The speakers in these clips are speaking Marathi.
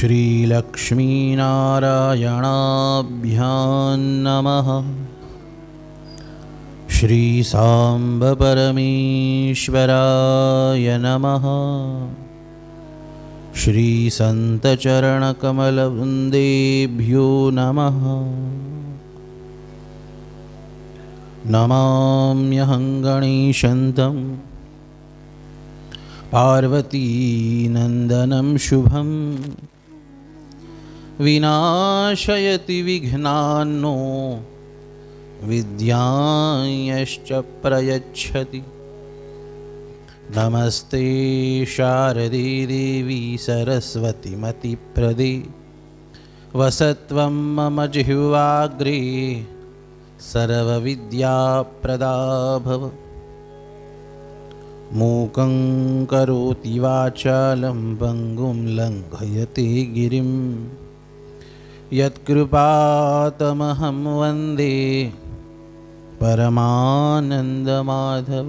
श्रीलक्ष्मीनारायणाभ्यां नमः। श्रीसाम्ब परमेश्वराय नमः। श्रीसन्तचरणकमलवृन्देभ्यो नमः। नमाम्यहं गणेशं पार्वतीनन्दनं शुभं विनाशयति विघ्नान्नो विद्याञ्च प्रयच्छति। नमस्ते शारदे देवी सरस्वती मतिप्रदे वसत्वं मम जिह्वाग्रे सर्वविद्याप्रदा भव। मूकं करोति वाचालं पङ्गुं लङ्घयते गिरिं यत्कृपातमहं वन्दे परमानन्दमाधव।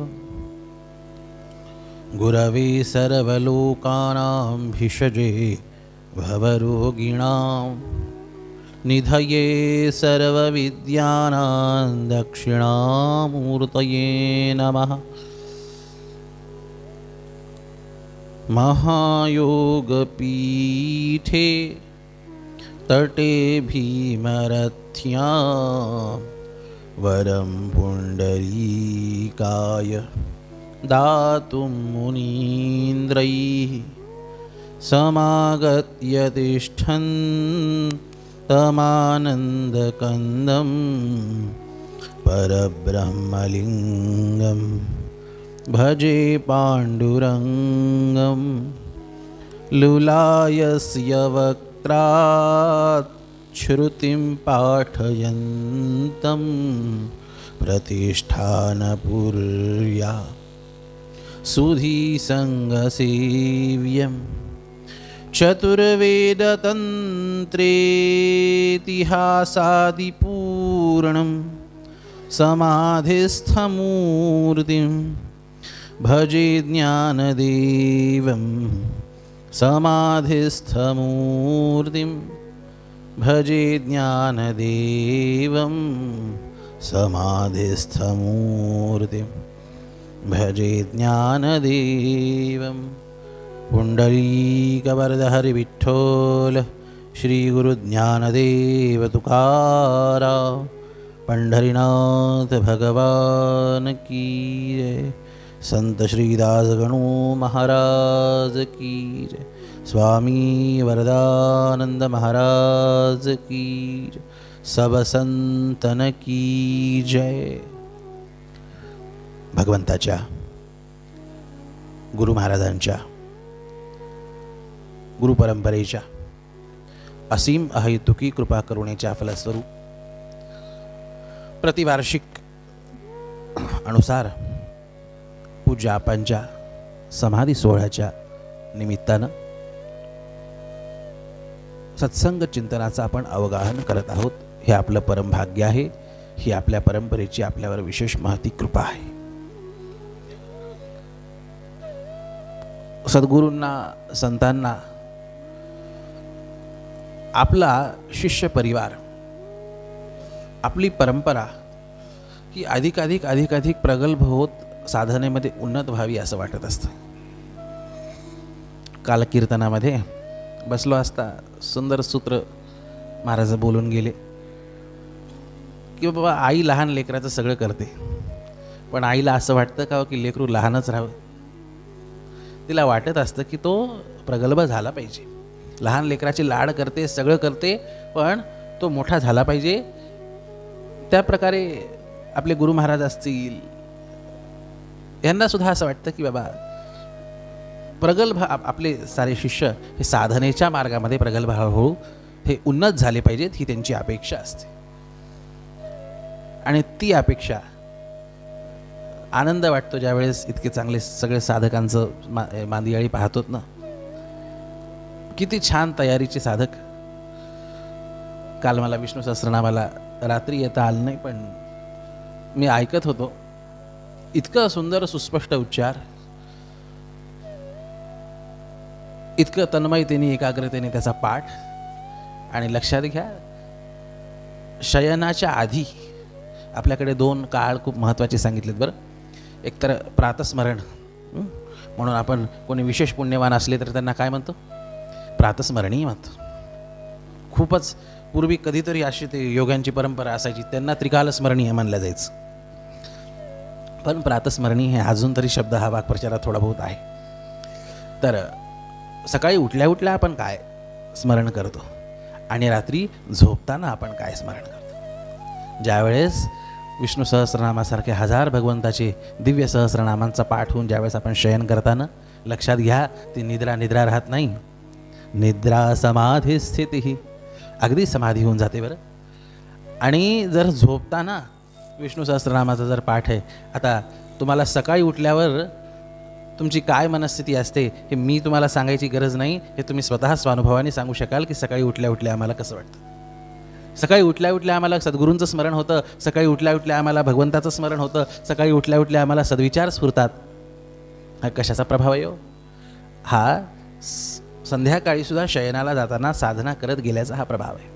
गुरवे सर्वलोकानां भिषजे भवरोगिणां निधये सर्वविद्यानां दक्षिणामूर्तये नमः। महायोगपीठे तटे भीमरथ्यां वरं पुण्डरीकाय दातुं मुनीन्द्रैः समागत्य तिष्ठन्तमानन्दकन्दं परब्रह्मलिङ्गं भजे पाण्डुरङ्गं। लुलायस्य वक्त्रात् श्रुतिं पाठयन्तं प्रतिष्ठानपुर्या सुधीसङ्गसेव्यं। चतुर्वेदतन्त्रेतिहासादिपूर्णं समाधिस्थमूर्तिं भजे ज्ञानदेवं। समाधिस्थमूर्तिं भजे ज्ञानदेवं। समाधिस्थमूर्तिं भजे ज्ञानदेवं। पुण्डरीकवरदहरि विठ्ठल श्री गुरु ज्ञानदेव तुकाराम पंढरीनाथ भगवान की जय। संत श्रीदास गणो महाराज की जय। स्वामी वरदानंद महाराज की जय। सब संतन की जय। भगवंताच्या गुरु महाराजांच्या गुरुपरंपरेच्या असीम अहेतुकी कृपा करुणेच्या फलस्वरूप प्रतिवार्षिक अनुसार पूज्य आपांच्या समाधी सोहळ्याच्या निमित्तानं सत्संग चिंतनाचं आपण अवगाहन करत आहोत। हे आपलं परमभाग्य आहे। ही आपल्या परंपरेची आपल्यावर विशेष महती कृपा आहे। सद्गुरूंना संतांना आपला शिष्य परिवार आपली परंपरा ही अधिक प्रगल्भ होत साधनेमध्ये उन्नत व्हावी असं वाटत असतं। काल कीर्तनामध्ये बसलो असता सुंदर सूत्र महाराज बोलून गेले की बाबा आई लहान लेकराचं सगळं करते, पण आईला असं वाटतं का की लेकरू लहानच राहावं। तिला वाटत असतं की तो प्रगल्भ झाला पाहिजे। लहान लेकराची लाड करते, सगळं करते, पण तो मोठा झाला पाहिजे। त्या प्रकारे आपले गुरु महाराज असतील यांना सुद्धा असं वाटतं की बाबा प्रगल्भ आपले सारे शिष्य हे साधनेच्या मार्गामध्ये प्रगल्भ हळूहळू हे उन्नत झाले पाहिजेत, ही त्यांची अपेक्षा असते। आणि ती अपेक्षा आनंद वाटतो ज्यावेळेस इतके चांगले सगळे साधकांचं मांदियाळी पाहतोत ना। किती छान तयारीचे साधक। काल मला विष्णू सहस्त्रनामाला रात्री येता आलं नाही, पण मी ऐकत होतो। इतकं सुंदर सुस्पष्ट उच्चार। इतकं तन्मयतेने एकाग्रतेने त्याचा पाठ. आणि लक्षात घ्या, शयनाच्या आधी आपल्याकडे 2 काळ खूप महत्त्वाचे सांगितलेत बरं. एकतर प्रातस्मरण, म्हणून आपण कोणी विशेष पुण्यवान असले तर त्यांना काय म्हणतो? प्रातस्मरणीय म्हणतो. खूपच पूर्वी कधीतरी अशी ते योग्यांची परंपरा असायची, त्यांना त्रिकालस्मरणीय मानलं जायचं. पण प्रातस्मरणीय हे अजून तरी शब्द हा वाक्प्रचारात थोडा बहुत आहे. तर सकाळी उठल्या उठल्या आपण काय स्मरण करतो आणि रात्री झोपताना आपण काय स्मरण करतो? ज्यावेळेस विष्णू सहस्रनामासारखे 1000 भगवंताचे दिव्य सहस्रनामांचा पाठ होऊन ज्यावेळेस आपण शयन करताना, लक्षात घ्या, ती निद्रा राहत नाही. निद्रा समाधी स्थिती, अगदी समाधी होऊन जाते बरं. आणि जर झोपताना विष्णू सहस्रनामाचा जर पाठ आहे, आता तुम्हाला सकाळी उठल्यावर तुमची काय मनस्थिती असते हे मी तुम्हाला सांगायची गरज नाही, हे तुम्ही स्वतः स्वानुभवाने सांगू शकाल की सकाळी उठल्या उठल्या आम्हाला कसं वाटतं. सकाळी उठल्या उठल्या आम्हाला सद्गुरूंचं स्मरण होतं, सकाळी उठल्या उठल्या आम्हाला भगवंताचं स्मरण होतं, सकाळी उठल्या उठल्या आम्हाला सद्विचार स्फुरतात. हा कशाचा प्रभाव आहे? हा संध्याकाळी सुद्धा शयनाला जाताना साधना करत गेल्याचा हा प्रभाव आहे.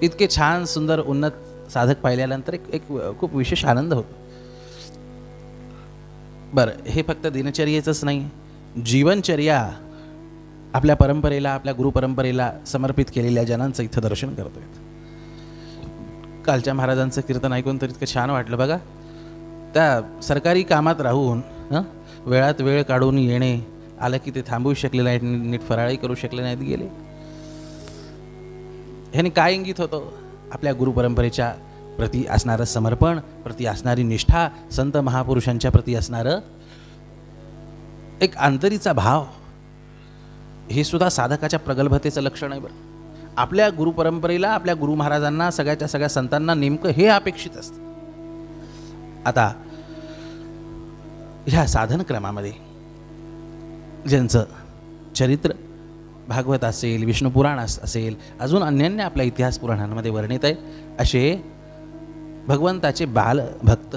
इतके छान सुंदर उन्नत साधक पाहिल्यानंतर एक खूप विशेष आनंद होतो. बरं, हे फक्त दिनचर्येचंच नाही, जीवनचर्या आपल्या परंपरेला, आपल्या गुरुपरंपरेला समर्पित केलेल्या जनांचं इथं दर्शन करतोय. कालच्या महाराजांचं कीर्तन ऐकून तर इतकं छान वाटलं बघा. त्या सरकारी कामात राहून वेळात वेळ काढून येणे, आलं की ते थांबवू शकले नाहीत, नीट फराळही करू शकले नाहीत, गेले. ह्याने काय इंगित होतं? आपल्या गुरुपरंपरेच्या प्रती असणारं समर्पण, प्रती असणारी निष्ठा, संत महापुरुषांच्या प्रती असणारं एक अंतरीचा भाव, हे सुद्धा साधकाच्या प्रगल्भतेचं लक्षण आहे बरं. आपल्या गुरुपरंपरेला, आपल्या गुरु महाराजांना, सगळ्याच्या सगळ्या संतांना नेमकं हे अपेक्षित असतं. आता ह्या साधन क्रमामध्ये ज्यांचं चरित्र भागवत असेल, विष्णुपुराण असेल, अजून अन्यान्य आपल्या इतिहास पुराणांमध्ये वर्णित आहे, असे भगवंताचे बालभक्त,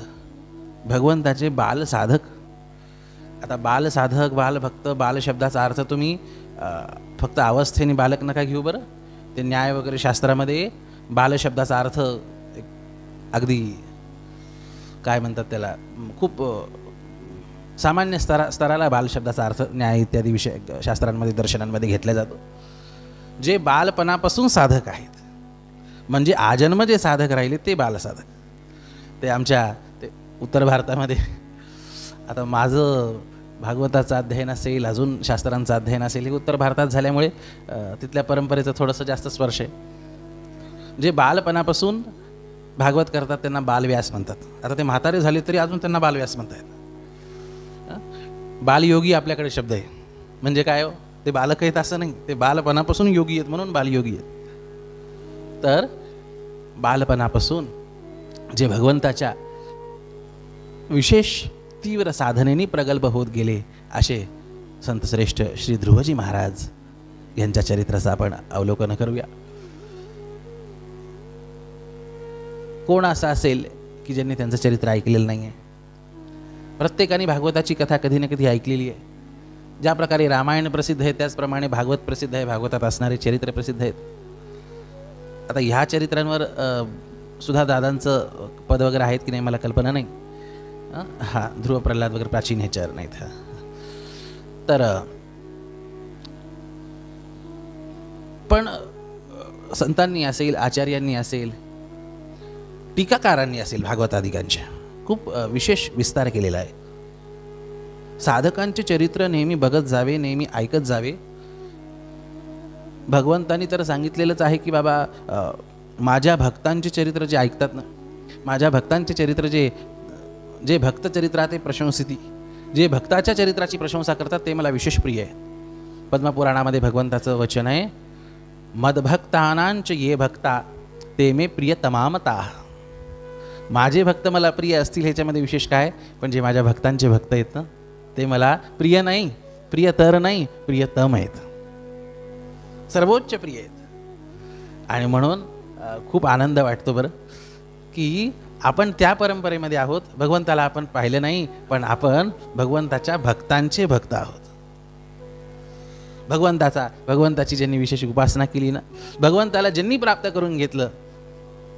भगवंताचे बालसाधक. आता बालसाधक, बालभक्त, बाल शब्दाचा अर्थ तुम्ही फक्त अवस्थेने बालक नका घेऊ बरं. ते न्याय वगैरे शास्त्रामध्ये बाल शब्दाचा अर्थ अगदी काय म्हणतात त्याला, खूप सामान्य स्तराला बाल शब्दाचा अर्थ न्याय इत्यादी विषय शास्त्रांमध्ये, दर्शनांमध्ये घेतला जातो. जे बालपणापासून साधक आहेत, म्हणजे आजन्म जे साधक राहिले ते बालसाधक. ते आमच्या ते उत्तर भारतामध्ये, आता माझं भागवताचं अध्ययन असेल, अजून शास्त्रांचं अध्ययन असेल, हे उत्तर भारतात झाल्यामुळे तिथल्या परंपरेचं थोडंसं जास्त स्पर्श आहे. जे बालपणापासून भागवत करतात त्यांना बालव्यास म्हणतात. आता ते म्हातारे झाले तरी अजून त्यांना बालव्यास म्हणतात. बालयोगी आपल्याकडे शब्द आहे. म्हणजे काय हो, ते बालक आहेत असं नाही, ते बालपणापासून योगी आहेत म्हणून बालयोगी आहेत. तर बालपणापासून जे भगवंताच्या विशेष तीव्र साधनेने प्रगल्भ होत गेले, असे संतश्रेष्ठ श्री ध्रुवजी महाराज यांच्या चरित्राचं आपण अवलोकन करूया. कोण असं असेल की ज्यांनी त्यांचं चरित्र ऐकलेलं नाही आहे? प्रत्येकाने भागवताची कथा कधी ना कधी ऐकलेली आहे. ज्या प्रकारे रामायण प्रसिद्ध आहे त्याचप्रमाणे भागवत प्रसिद्ध आहे, भागवतात असणारे चरित्र प्रसिद्ध आहेत. आता ह्या चरित्रांवर सुद्धा दादांचं पद वगैरे आहेत की नाही मला कल्पना नाही. हा, ध्रुव प्रल्हाद वगैरे प्राचीन ह्याच्यावर नाहीत. तर पण संतांनी असेल, आचार्यांनी असेल, टीकाकारांनी असेल, भागवतादिकांच्या खूप विशेष विस्तार केलेला आहे. साधकांचे चरित्र नेहमी बघत जावे, नेहमी ऐकत जावे. भगवंतांनी तर सांगितलेलंच आहे की बाबा, माझ्या भक्तांचे चरित्र जे ऐकतात ना, माझ्या भक्तांचे चरित्र जे भक्त चरित्रात प्रशंसिती, जे भक्ताच्या चरित्राची प्रशंसा करतात ते मला विशेष प्रिय आहे. पद्मपुराणामध्ये भगवंताचं वचन आहे, मदभक्तानांच ये भक्ता ते मे प्रिय तमामता. माझे भक्त मला प्रिय असतील ह्याच्यामध्ये विशेष काय, पण जे माझ्या भक्तांचे भक्त आहेत ना ते मला प्रिय नाही, प्रियतर नाही, प्रियतम आहेत, सर्वोच्च प्रिय आहेत. आणि म्हणून खूप आनंद वाटतो बरं की आपण त्या परंपरेमध्ये आहोत. भगवंताला आपण पाहिलं नाही, पण आपण भगवंताच्या भक्तांचे भक्त आहोत. भगवंताची ज्यांनी विशेष उपासना केली ना, भगवंताला ज्यांनी प्राप्त करून घेतलं,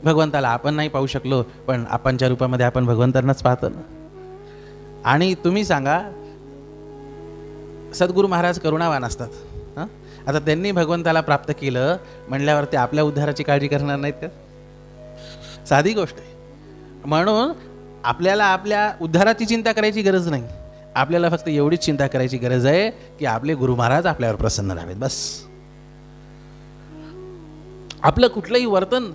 भगवंताला आपण नाही पाहू शकलो, पण आपणच्या रूपामध्ये आपण भगवंतांनाच पाहतो ना. आणि तुम्ही सांगा, सद्गुरू महाराज करुणावान असतात. हां, आता त्यांनी भगवंताला प्राप्त केलं म्हणल्यावर ते आपल्या उद्धाराची काळजी करणार नाहीत का? साधी गोष्ट आहे. म्हणून आपल्याला आपल्या उद्धाराची चिंता करायची गरज नाही. आपल्याला फक्त एवढीच चिंता करायची गरज आहे की आपले गुरु महाराज आपल्यावर प्रसन्न राहावेत, बस. आपलं कुठलंही वर्तन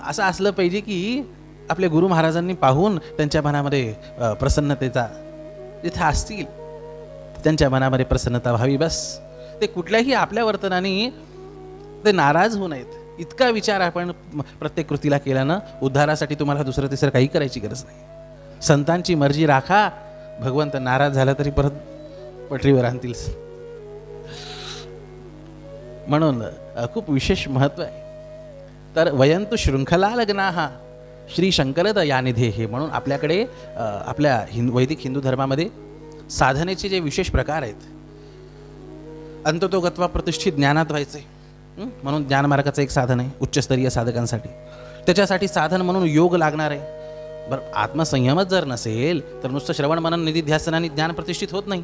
असं असलं पाहिजे की आपले गुरु महाराजांनी पाहून त्यांच्या मनामध्ये प्रसन्नतेचा, जिथे असतील त्यांच्या मनामध्ये प्रसन्नता व्हावी, बस. ते कुठल्याही आपल्या वर्तनाने ते नाराज होऊ नयेत, इतका विचार आपण प्रत्येक कृतीला केल्यानं उद्धारासाठी तुम्हाला दुसरं तिसरं काही करायची गरज नाही. संतांची मर्जी राखा, भगवंत नाराज झाला तरी परत पटरीवर आणतील. म्हणून खूप विशेष महत्त्व आहे. तर वयंतु शृंखला लग्नाहा श्री शंकरद या निधे हे. म्हणून आपल्याकडे आपल्या वैदिक हिंदू धर्मामध्ये साधनेचे जे विशेष प्रकार आहेत, अंततोगत्वा प्रतिष्ठित ज्ञानात व्हायचे म्हणून ज्ञानमार्गाचं एक साधन आहे उच्चस्तरीय साधकांसाठी. त्याच्यासाठी साधन म्हणून योग लागणार आहे. बरं, आत्मसंयमच जर नसेल तर नुसतं श्रवण मनन निधी ध्यासनाने ज्ञान प्रतिष्ठित होत नाही.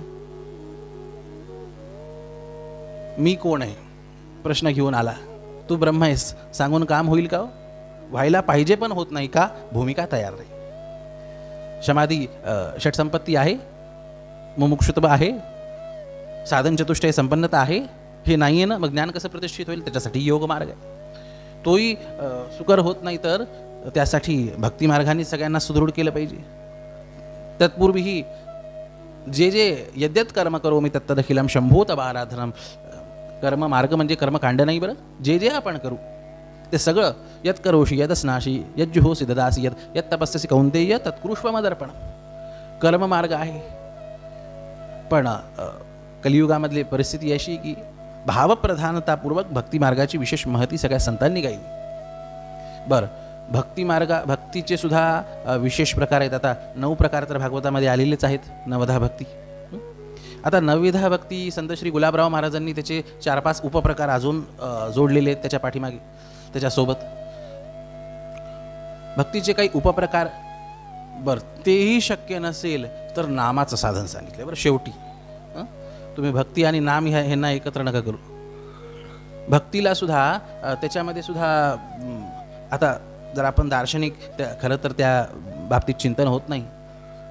मी कोण आहे प्रश्न घेऊन आला, तू ब्रह्म आहेस सांगून काम होईल का? व्हायला पाहिजे पण होत नाही का? भूमिका तयार नाही. समाधी षटसंपत्ती आहे, मुमुक्षुत्व आहे, साधन चतुष्टय संपन्नता आहे, हे नाही आहे ना, मग ज्ञान कसं प्रतिष्ठित होईल? त्याच्यासाठी योग मार्ग आहे. तोही सुकर होत नाही तर त्यासाठी भक्ती मार्गाने सगळ्यांना सुदृढ केलं पाहिजे. तत्पूर्वीही जे जे यद्यत कर्म करोमि तत्तदखिलम शंभो तव आराधनम. कर्म मार्ग म्हणजे कर्मकांड नाही बरं, जे जे आपण करू ते सगळं यत् करोषि यदस्नाशी यज्जुहोसि ददासि यत् तपस्यसि कौन्तेय तत्कुरुष्व मदर्पण. कर्ममार्ग आहे. पण कलियुगामधली परिस्थिती अशी की भावप्रधानतापूर्वक भक्ती मार्गाची विशेष महती सगळ्या संतांनी गायली. बरं, भक्तीचे सुद्धा विशेष प्रकार आहेत. आता 9 प्रकार तर भागवतामध्ये आलेलेच आहेत. नवधा भक्ती. आता नवविधा भक्ती संत श्री गुलाबराव महाराजांनी त्याचे 4-5 उपप्रकार अजून जोडलेले आहेत त्याच्या पाठीमागे. त्याच्यासोबत भक्तीचे काही उपप्रकार, बरं तेही शक्य नसेल तर नामाचं साधन सांगितलं. बरं, शेवटी तुम्ही भक्ती आणि नाम ह्यांना एकत्र नका करू. भक्तीला सुद्धा त्याच्यामध्ये सुद्धा आता जर आपण दार्शनिक खरं तर त्या बाबतीत चिंतन होत नाही,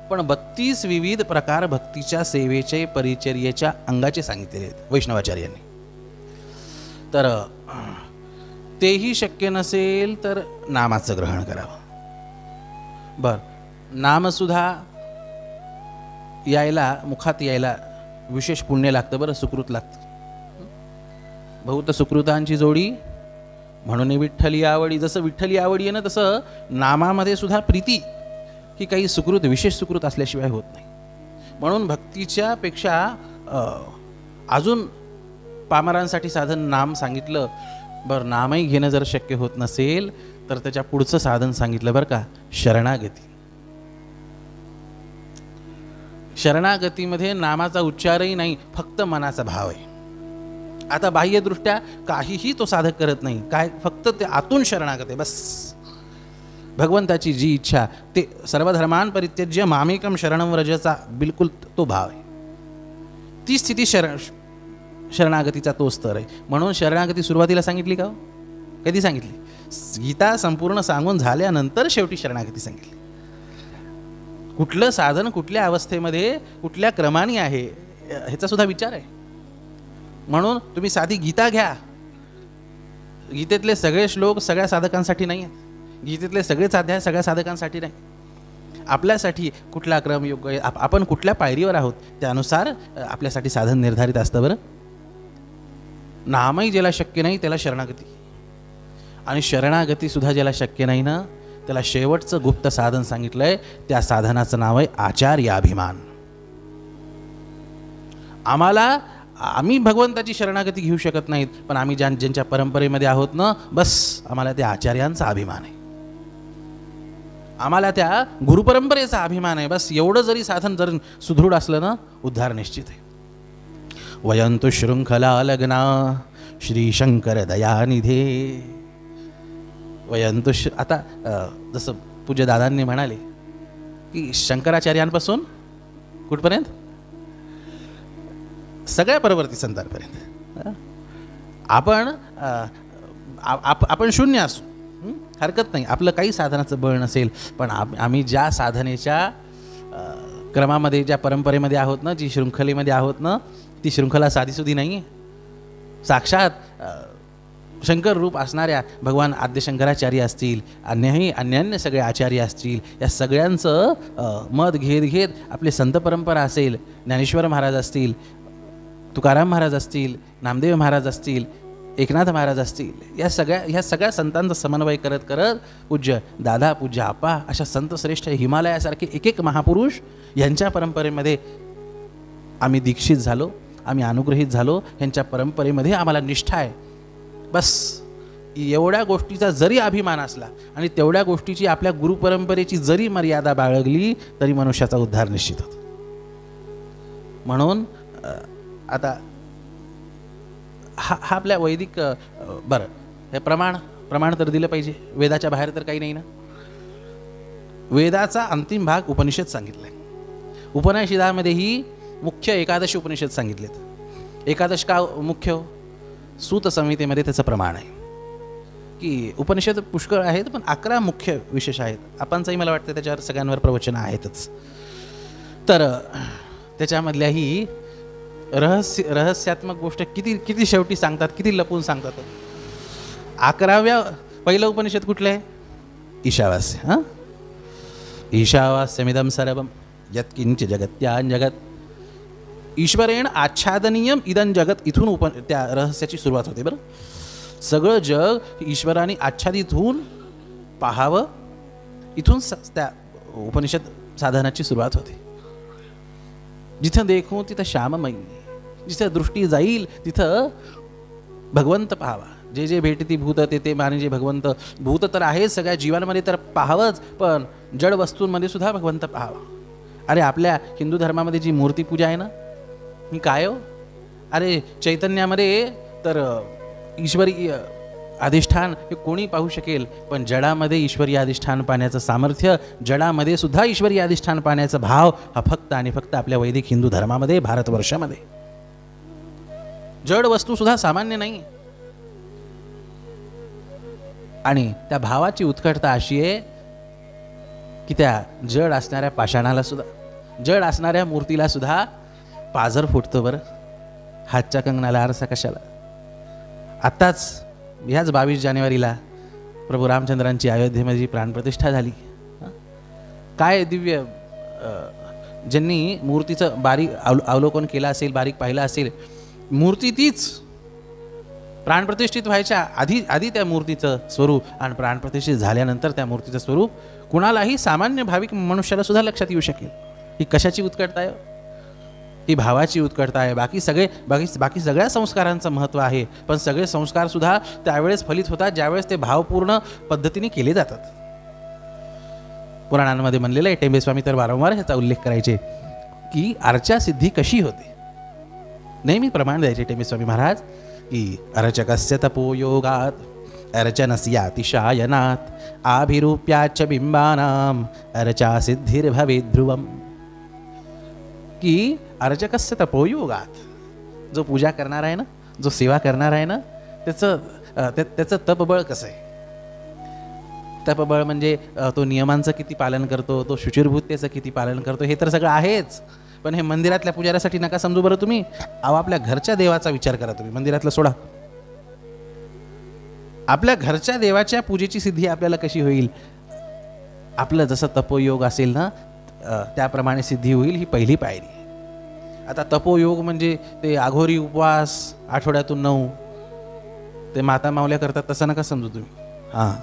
पण 32 विविध प्रकार भक्तीच्या सेवेचे परिचर्येच्या अंगाचे सांगितलेले आहेत वैष्णवाचार्यांनी. तर तेही शक्य नसेल तर नामाचं ग्रहण करावं. बरं, नामसुद्धा यायला, मुखात यायला विशेष पुण्य लागतं बरं, सुकृत लागतं. बहुत सुकृतांची जोडी म्हणून विठ्ठली आवडी. जसं विठ्ठली आवडी आहे ना, तसं नामामध्ये सुद्धा प्रीती ही काही सुकृत, विशेष सुकृत असल्याशिवाय होत नाही. म्हणून भक्तीच्या पेक्षा अजून पामरांसाठी साधन नाम सांगितलं. बरं, नामही घेणं जर शक्य होत नसेल तर त्याच्या पुढचं साधन सांगितलं बरं का, शरणागती. शरणागतीमध्ये नामाचा उच्चारही नाही, फक्त मनाचा भाव आहे. आता बाह्यदृष्ट्या काहीही तो साधक करत नाही, काय फक्त ते आतून शरणागत आहे, बस. भगवंताची जी इच्छा, ते सर्वधर्मान परित्यज्य मामेकम शरणं व्रजचा बिलकुल तो भाव आहे. ती स्थिती शरणागतीचा तो स्तर आहे. म्हणून शरणागती सुरुवातीला सांगितली का? कधी सांगितली? गीता संपूर्ण सांगून झाल्यानंतर शेवटी शरणागती सांगितली. कुठलं साधन कुठल्या अवस्थेमध्ये कुठल्या क्रमाने आहे ह्याचा सुद्धा विचार आहे. म्हणून तुम्ही साधी गीता घ्या. गीतेतले सगळे श्लोक सगळ्या साधकांसाठी नाही आहेत. गीतेतले सगळेच अध्याय सगळ्या साधकांसाठी नाही. आपल्यासाठी कुठला क्रम योग्य आहे, आपण कुठल्या पायरीवर आहोत त्यानुसार आपल्यासाठी साधन निर्धारित असतं बरं. नामही ज्याला शक्य नाही त्याला शरणागती, आणि शरणागती सुद्धा ज्याला शक्य नाही ना त्याला शेवटचं गुप्त साधन सांगितलंय. त्या साधनाचं नाव आहे आचार्याभिमान. आम्ही भगवंताची शरणागती घेऊ शकत नाहीत, पण आम्ही ज्यांच्या परंपरेमध्ये आहोत ना, बस आम्हाला त्या आचार्यांचा अभिमान आहे, आम्हाला त्या गुरुपरंपरेचा अभिमान आहे. बस एवढं जरी साधन जर सुदृढ असलं ना, उद्धार निश्चित आहे. वयंतु शृंखला लग्ना श्रीशंकर दयानिधे. वयंतु आता जसं पूज्य दादांनी म्हणाले की शंकराचार्यांपासून कुठपर्यंत, सगळ्या परवर्ती संतांपर्यंत आपण आपण शून्य असू, हरकत नाही. आपलं काही साधनाचं बळ नसेल, पण आम्ही ज्या साधनेच्या क्रमामध्ये, ज्या परंपरेमध्ये आहोत ना, जी शृंखलेमध्ये आहोत ना, ती शृंखला साधीसुधी नाही आहे. साक्षात शंकर रूप असणाऱ्या भगवान आद्यशंकराचार्य असतील, अन्य सगळे आचार्य असतील, या सगळ्यांचं मत घेत आपले संत परंपरा असेल, ज्ञानेश्वर महाराज असतील, तुकाराम महाराज असतील, नामदेव महाराज असतील, एकनाथ महाराज असतील, ह्या सगळ्या संतांचा समन्वय करत पूज्य दादा, पूज्य आप्पा अशा संत श्रेष्ठ हिमालयासारखे एक महापुरुष यांच्या परंपरेमध्ये आम्ही दीक्षित झालो, आम्ही अनुग्रहित झालो. यांच्या परंपरेमध्ये आम्हाला निष्ठा आहे. बस एवढ्या गोष्टीचा जरी अभिमान असला आणि तेवढ्या गोष्टीची आपल्या गुरुपरंपरेची जरी मर्यादा बाळगली तरी मनुष्याचा उद्धार निश्चित होतो. म्हणून आता हा आपल्या वैदिक बरं, हे प्रमाण तर दिलं पाहिजे. वेदाच्या बाहेर तर काही नाही ना. वेदाचा अंतिम भाग उपनिषद सांगितला आहे. उपनिषदामध्येही मुख्य एकादशी उपनिषद सांगितलेत. एकादश का मुख्य? सूत संहितेमध्ये त्याचं प्रमाण आहे की उपनिषद पुष्कळ आहेत, पण 11 मुख्य विशेष आहेत. आपणचंही मला वाटतं त्याच्यावर सगळ्यांवर प्रवचन आहेतच. तर त्याच्यामधल्याही रहस्यात्मक गोष्ट किती शेवटी सांगतात, किती लपून सांगतात. 11व्या पहिलं उपनिषद कुठलं आहे? ईशावास्य. हां, ईशावास्यमिदं सर्वं यत्किंच जगत्यां जगत ईश्वरेण आच्छादनीयम इदं जगत. इथून त्या रहस्याची सुरुवात होते. बरं, सगळं जग ईश्वराने आच्छादित होऊन पाहावं, इथून त्या उपनिषद साधनाची सुरुवात होते. जिथं देखू तिथं श्याममयी, जिथं दृष्टी जाईल तिथं भगवंत पाहावा. जे भेटती भूत ते माने भगवंत. भूत तर आहे सगळ्या जीवांमध्ये तर पाहावंच, पण जड वस्तूंमध्ये सुद्धा भगवंत पाहावा. अरे आपल्या हिंदू धर्मामध्ये जी मूर्तीपूजा आहे ना, मी काय हो, अरे चैतन्यामध्ये तर ईश्वरी अधिष्ठान हे कोणी पाहू शकेल, पण जडामध्ये ईश्वरी अधिष्ठान पाहण्याचं सामर्थ्य, जडामध्ये सुद्धा ईश्वरी अधिष्ठान पाहण्याचा भाव हा फक्त आणि फक्त आपल्या वैदिक हिंदू धर्मामध्ये, भारतवर्षामध्ये. जड वस्तू सुद्धा सामान्य नाही. आणि त्या भावाची उत्कटता अशी आहे की त्या जड असणाऱ्या पाषाणाला सुद्धा, जड असणाऱ्या मूर्तीला सुद्धा पाझर फुटतो. बरं, हातच्या कंगनाला आरसा कशाला? आत्ताच ह्याच 22 जानेवारीला प्रभू रामचंद्रांची अयोध्येमध्ये प्राणप्रतिष्ठा झाली. काय दिव्य! ज्यांनी मूर्तीचं बारीक अवलोकन केलं असेल, बारीक पाहिलं असेल, मूर्ती तीच प्राणप्रतिष्ठित व्हायच्या आधी त्या मूर्तीचं स्वरूप आणि प्राणप्रतिष्ठित झाल्यानंतर त्या मूर्तीचं स्वरूप कुणालाही सामान्य भाविक मनुष्याला सुद्धा लक्षात येऊ शकेल. ही कशाची उत्कटता आहे? ही भावाची उत्कटता आहे. बाकी सगळ्या संस्कारांचं महत्त्व आहे, पण सगळे संस्कार सुद्धा त्यावेळेस फलित होतात ज्यावेळेस ते भावपूर्ण पद्धतीने केले जातात. पुराणांमध्ये म्हणलेलं आहे, टेंबेस्वामी तर वारंवार ह्याचा उल्लेख करायचे की अर्चा सिद्धी कशी होते. नेहमी प्रमाण द्यायचे टेंबेस्वामी महाराज की अर्चकस्य तपोयोगात अर्चनस्यातिशायनात् आभिरूप्याच बिंबानाम अर्चा सिद्धिर्भवेत् ध्रुवम. की अर्चकस्य तपोयोगात, जो पूजा करणार आहे ना, जो सेवा करणार आहे ना, त्याचं तपबळ कसं आहे? तपबळ म्हणजे तो नियमांचं किती पालन करतो, तो शुचिर्भूतेचं किती पालन करतो, हे तर सगळं आहेच. पण हे मंदिरातल्या पुजाऱ्यासाठी नका समजू बरं तुम्ही. आपल्या घरच्या देवाचा विचार करा तुम्ही. मंदिरातलं सोडा. आपल्या घरच्या देवाच्या पूजेची सिद्धी आपल्याला कशी होईल? आपलं जसं तपोयोग असेल ना, त्याप्रमाणे सिद्धी होईल. ही पहिली पायरी. आता तपोयोग म्हणजे ते आघोरी उपवास आठवड्यातून 9 ते माता मावल्या करतात तसं नका समजू तुम्ही. हां,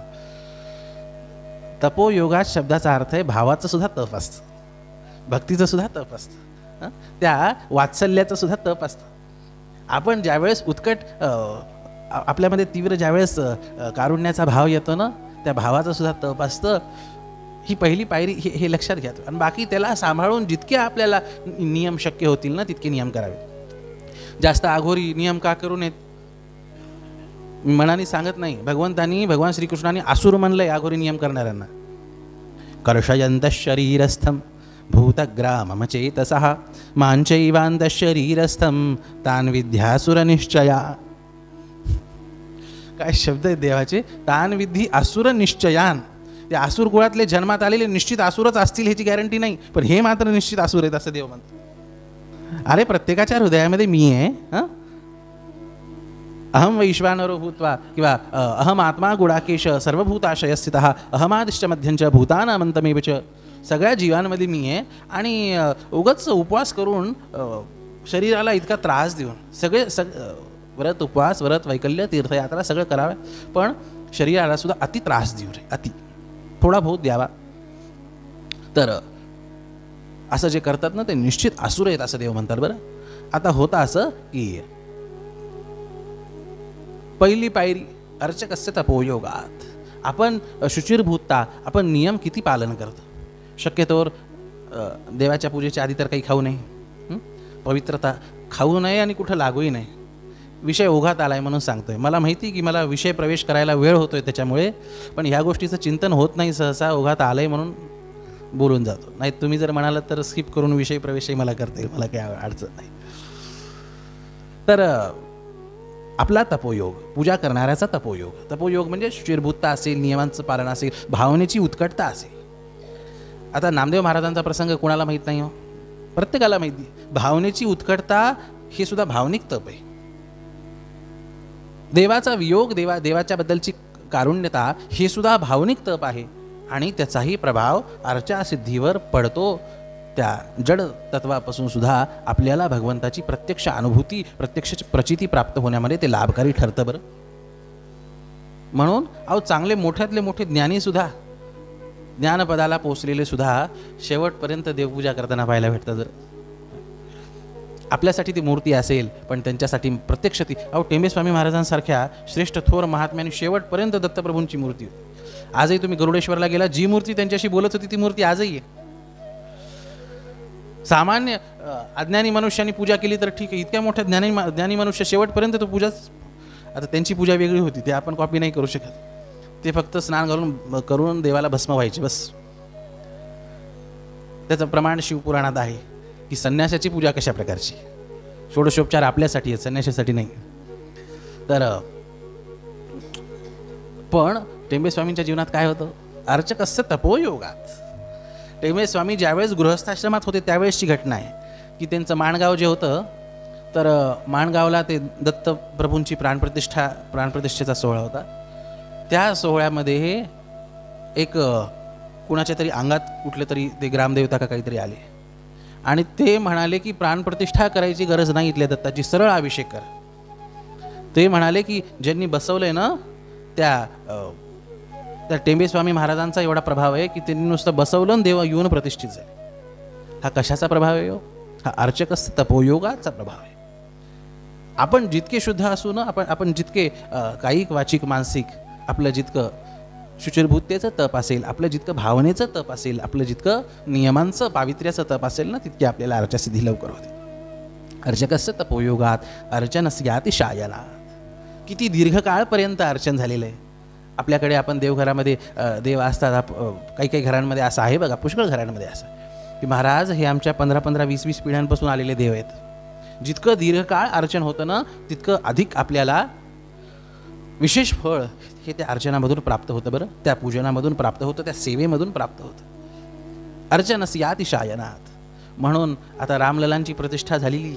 तपोयोगात शब्दाचा अर्थ आहे भावाचं सुद्धा तप असतं, भक्तीचं सुद्धा तप असतं, त्या वात्सल्याचं सुद्धा तप असतं. आपण ज्यावेळेस उत्कट आपल्यामध्ये तीव्र ज्यावेळेस कारुण्याचा भाव येतो ना, त्या भावाचं सुद्धा तप असतं. ही पहिली पायरी हे लक्षात घ्या. आणि बाकी त्याला सांभाळून जितके आपल्याला नियम शक्य होतील ना तितके नियम करावे. जास्त आघोरी नियम का करू नयेत? मी मनाने सांगत नाही, भगवान श्रीकृष्णाने आसुर म्हणलंय आघोरी नियम करणाऱ्यांना. कर्षयंत शरीरस्थम भूतग्राममचेतसः मांचैवांत शरीरस्थम तान विद्यासुर निश्चया. काय शब्द आहेत देवाचे, तान विद्धी असुर निश्चयान. ते आसुर कुळातले जन्मात आलेले निश्चित आसुरच असतील ह्याची गॅरंटी नाही, पण हे मात्र निश्चित आसुर आहेत असं देव म्हणतो. अरे प्रत्येकाच्या हृदयामध्ये मी आहे. अहम वैश्वानरो भूत्वा किंवा अहम आत्मा गुडाकेश सर्वभूताशय स्थितः अहमादिश्च मध्यंच भूतानामंतमेव च. सगळ्या जीवांमध्ये मी आहे. आणि उगाच उपवास करून शरीराला इतका त्रास देऊन व्रत उपवास व्रत वैकल्य तीर्थयात्रा सगळं करावं, पण शरीराला सुद्धा अति त्रास देऊ रे, अति थोडा बहुत द्यावा. तर असं जे करतात ना ते निश्चित असुर आहेत असं देव म्हणतात. बरं आता होतं असं की पहिली पायरी अर्चकस्य तपोयोगात. आपण शुचिर्भूतता, आपण नियम किती पालन करतो. शक्यतोवर देवाच्या पूजेच्या आधी तर काही खाऊ नये, पवित्रता खाऊ नये आणि कुठं लागूही नाही. विषय ओघात आलाय म्हणून सांगतोय. मला माहिती की मला विषय प्रवेश करायला वेळ होतोय त्याच्यामुळे, पण ह्या गोष्टीचं चिंतन होत नाही सहसा, ओघात आलंय म्हणून बोलून जातो. नाही तुम्ही जर म्हणालात तर स्किप करून विषय प्रवेशही मला करता येईल, मला काही अडचण नाही. तर आपला तपोयोग, पूजा करणाऱ्याचा तपोयोग. तपोयोग म्हणजे शुचिर्भूतता असेल, नियमांचं पालन असेल, भावनेची उत्कटता असेल. आता नामदेव महाराजांचा प्रसंग कोणाला माहीत नाही हो, प्रत्येकाला माहिती. भावनेची उत्कटता हे सुद्धा भावनिक तप आहे. देवाचा वियोग, देवाच्या बद्दलची कारुण्यता हे सुद्धा भावनिक तप आहे. आणि त्याचाही प्रभाव अर्चा सिद्धीवर पडतो. त्या जड तत्वापासून सुद्धा आपल्याला भगवंताची प्रत्यक्ष अनुभूती, प्रत्यक्ष प्रचिती प्राप्त होण्यामध्ये ते लाभकारी ठरतं. बरं म्हणून चांगले मोठ्यातले मोठे ज्ञानी सुद्धा, ज्ञानपदाला पोचलेले सुद्धा शेवटपर्यंत देवपूजा करताना पाहायला भेटतं. जर आपल्यासाठी ती मूर्ती असेल, पण त्यांच्यासाठी प्रत्यक्ष ती टेंबेस्वामी महाराजांसारख्या श्रेष्ठ थोर महात्म्याने शेवटपर्यंत दत्तप्रभूंची मूर्ती होती. आजही तुम्ही गरुडेश्वरला गेला, जी मूर्ती त्यांच्याशी बोलत होती ती मूर्ती आजही आहे. सामान्य अज्ञानी मनुष्याने पूजा केली तर ठीक आहे, इतक्या मोठ्या ज्ञानी मनुष्य शेवटपर्यंत तो पूजाच. आता त्यांची पूजा वेगळी होती, ते आपण कॉपी नाही करू शकत. ते फक्त स्नान करून देवाला भस्म व्हायचे बस. त्याचं प्रमाण शिवपुराणात आहे की संन्यासाची पूजा कशा प्रकारची. षोडशोपचार आपल्यासाठी आहेत, संन्यासासाठी नाही. तर पण टेंबेस्वामींच्या जीवनात काय होतं, अर्चकस्य तपोयोगात. टेंबेस्वामी ज्यावेळेस गृहस्थाश्रमात होते त्यावेळेसची घटना आहे की त्यांचं माणगाव जे होतं, तर माणगावला ते दत्तप्रभूंची प्राणप्रतिष्ठेचा सोहळा होता. त्या सोहळ्यामध्ये एक कुणाच्या तरी अंगात कुठले तरी ते ग्रामदेवता का काहीतरी आले आणि ते म्हणाले की प्राणप्रतिष्ठा करायची गरज नाही, इथल्या दत्ताची सरळ अभिषेक कर. ते म्हणाले की ज्यांनी बसवलंय ना त्या टेंबेस्वामी महाराजांचा एवढा प्रभाव आहे की त्यांनी नुसतं बसवलं देव येऊन प्रतिष्ठित झाले. हा कशाचा प्रभाव आहे हो? हा अर्चकस्य तपोयोगाचा प्रभाव आहे. आपण जितके शुद्ध असू ना, आपण जितके कायिक वाचिक मानसिक आपलं जितकं शुचिर्भूततेचं तप असेल, आपलं जितकं भावनेचं तप असेल, आपलं जितकं नियमांचं पावित्र्याचं तप असेल ना, तितकी आपल्याला अर्चासिद्धी लवकर होते. अर्चकस्य तपोयोगात अर्चनस्याति शायनात. किती दीर्घकाळपर्यंत अर्चन झालेलं आहे. आपल्याकडे आपण देवघरामध्ये देव असतात, काही काही घरांमध्ये असं आहे बघा, पुष्कळ घरांमध्ये असं की महाराज हे आमच्या 15-15, 20-20 पिढ्यांपासून आलेले देव आहेत. जितकं दीर्घकाळ अर्चन होतं ना, तितकं अधिक आपल्याला विशेष फळ हे त्या अर्चनामधून प्राप्त होतं. बरं त्या पूजनामधून प्राप्त होतं, त्या सेवेमधून प्राप्त होतं. अर्चनस्याति शायनात. म्हणून आता रामललांची प्रतिष्ठा झालेली,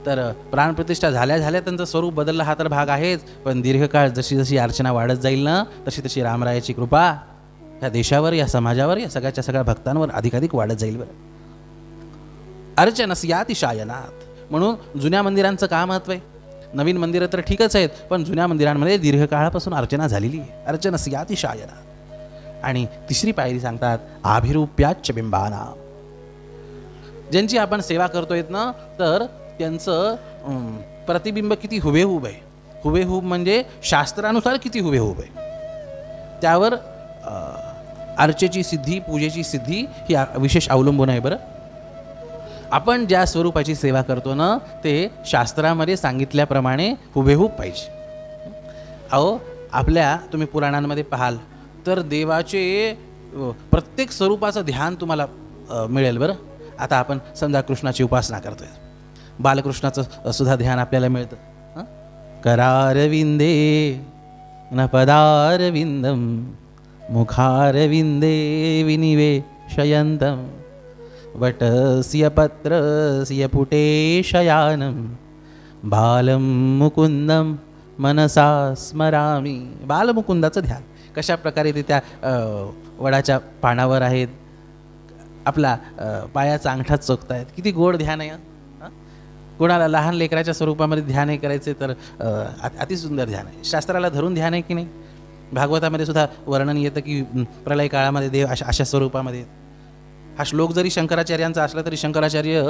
तर प्राणप्रतिष्ठा झाल्या त्यांचं स्वरूप बदललं हा तर भाग आहेच, पण दीर्घकाळ जशी जशी अर्चना वाढत जाईल ना, तशी तशी रामरायाची कृपा या देशावर, या समाजावर, या सगळ्याच्या सगळ्या भक्तांवर अधिकाधिक वाढत जाईल. बरं अर्चनस्याति शायनात. म्हणून जुन्या मंदिरांचं काय महत्त्व आहे. नवीन मंदिरं तर ठीकच आहेत, पण जुन्या मंदिरांमध्ये दीर्घकाळापासून अर्चना झालेली आहे. अर्चनस्याति शायनात. आणि तिसरी पायरी सांगतात आभिरूप्याच्च बिंबाना. ज्यांची आपण सेवा करतोय ना, तर त्यांचं प्रतिबिंब किती हुबेहूब आहे. हुबेहूब म्हणजे शास्त्रानुसार किती हुबेहूब आहे, त्यावर अर्चेची सिद्धी, पूजेची सिद्धी ही विशेष अवलंबून आहे. बरं आपण ज्या स्वरूपाची सेवा करतो ना ते शास्त्रामध्ये सांगितल्याप्रमाणे हुबेहूब पाहिजे. अहो आपल्या तुम्ही पुराणांमध्ये पाहाल तर देवाचे प्रत्येक स्वरूपाचं ध्यान तुम्हाला मिळेल. बरं, आता आपण समजा कृष्णाची उपासना करतोय, बालकृष्णाचं सुद्धा ध्यान आपल्याला मिळतं. करारविंदे न पदारविंदम मुखारविंदे विनिवेशयन्तम वटस्य पत्रस्य पुटे शयानं बालं मुकुंदम मनसा स्मरामी. बालमुकुंदाचं ध्यान कशा प्रकारे ते त्या वडाच्या पानावर आहेत, आपला पायाचा अंगठा चोखतायत, किती गोड ध्यान आहे. कोणाला लहान लेकराच्या स्वरूपामध्ये ध्यान हे करायचे तर अतिसुंदर ध्यान आहे. शास्त्राला धरून ध्यान आहे की नाही. भागवतामध्ये सुद्धा वर्णन येतं की प्रलय काळामध्ये देव अशा स्वरूपामध्ये. हा श्लोक जरी शंकराचार्यांचा असला तरी शंकराचार्य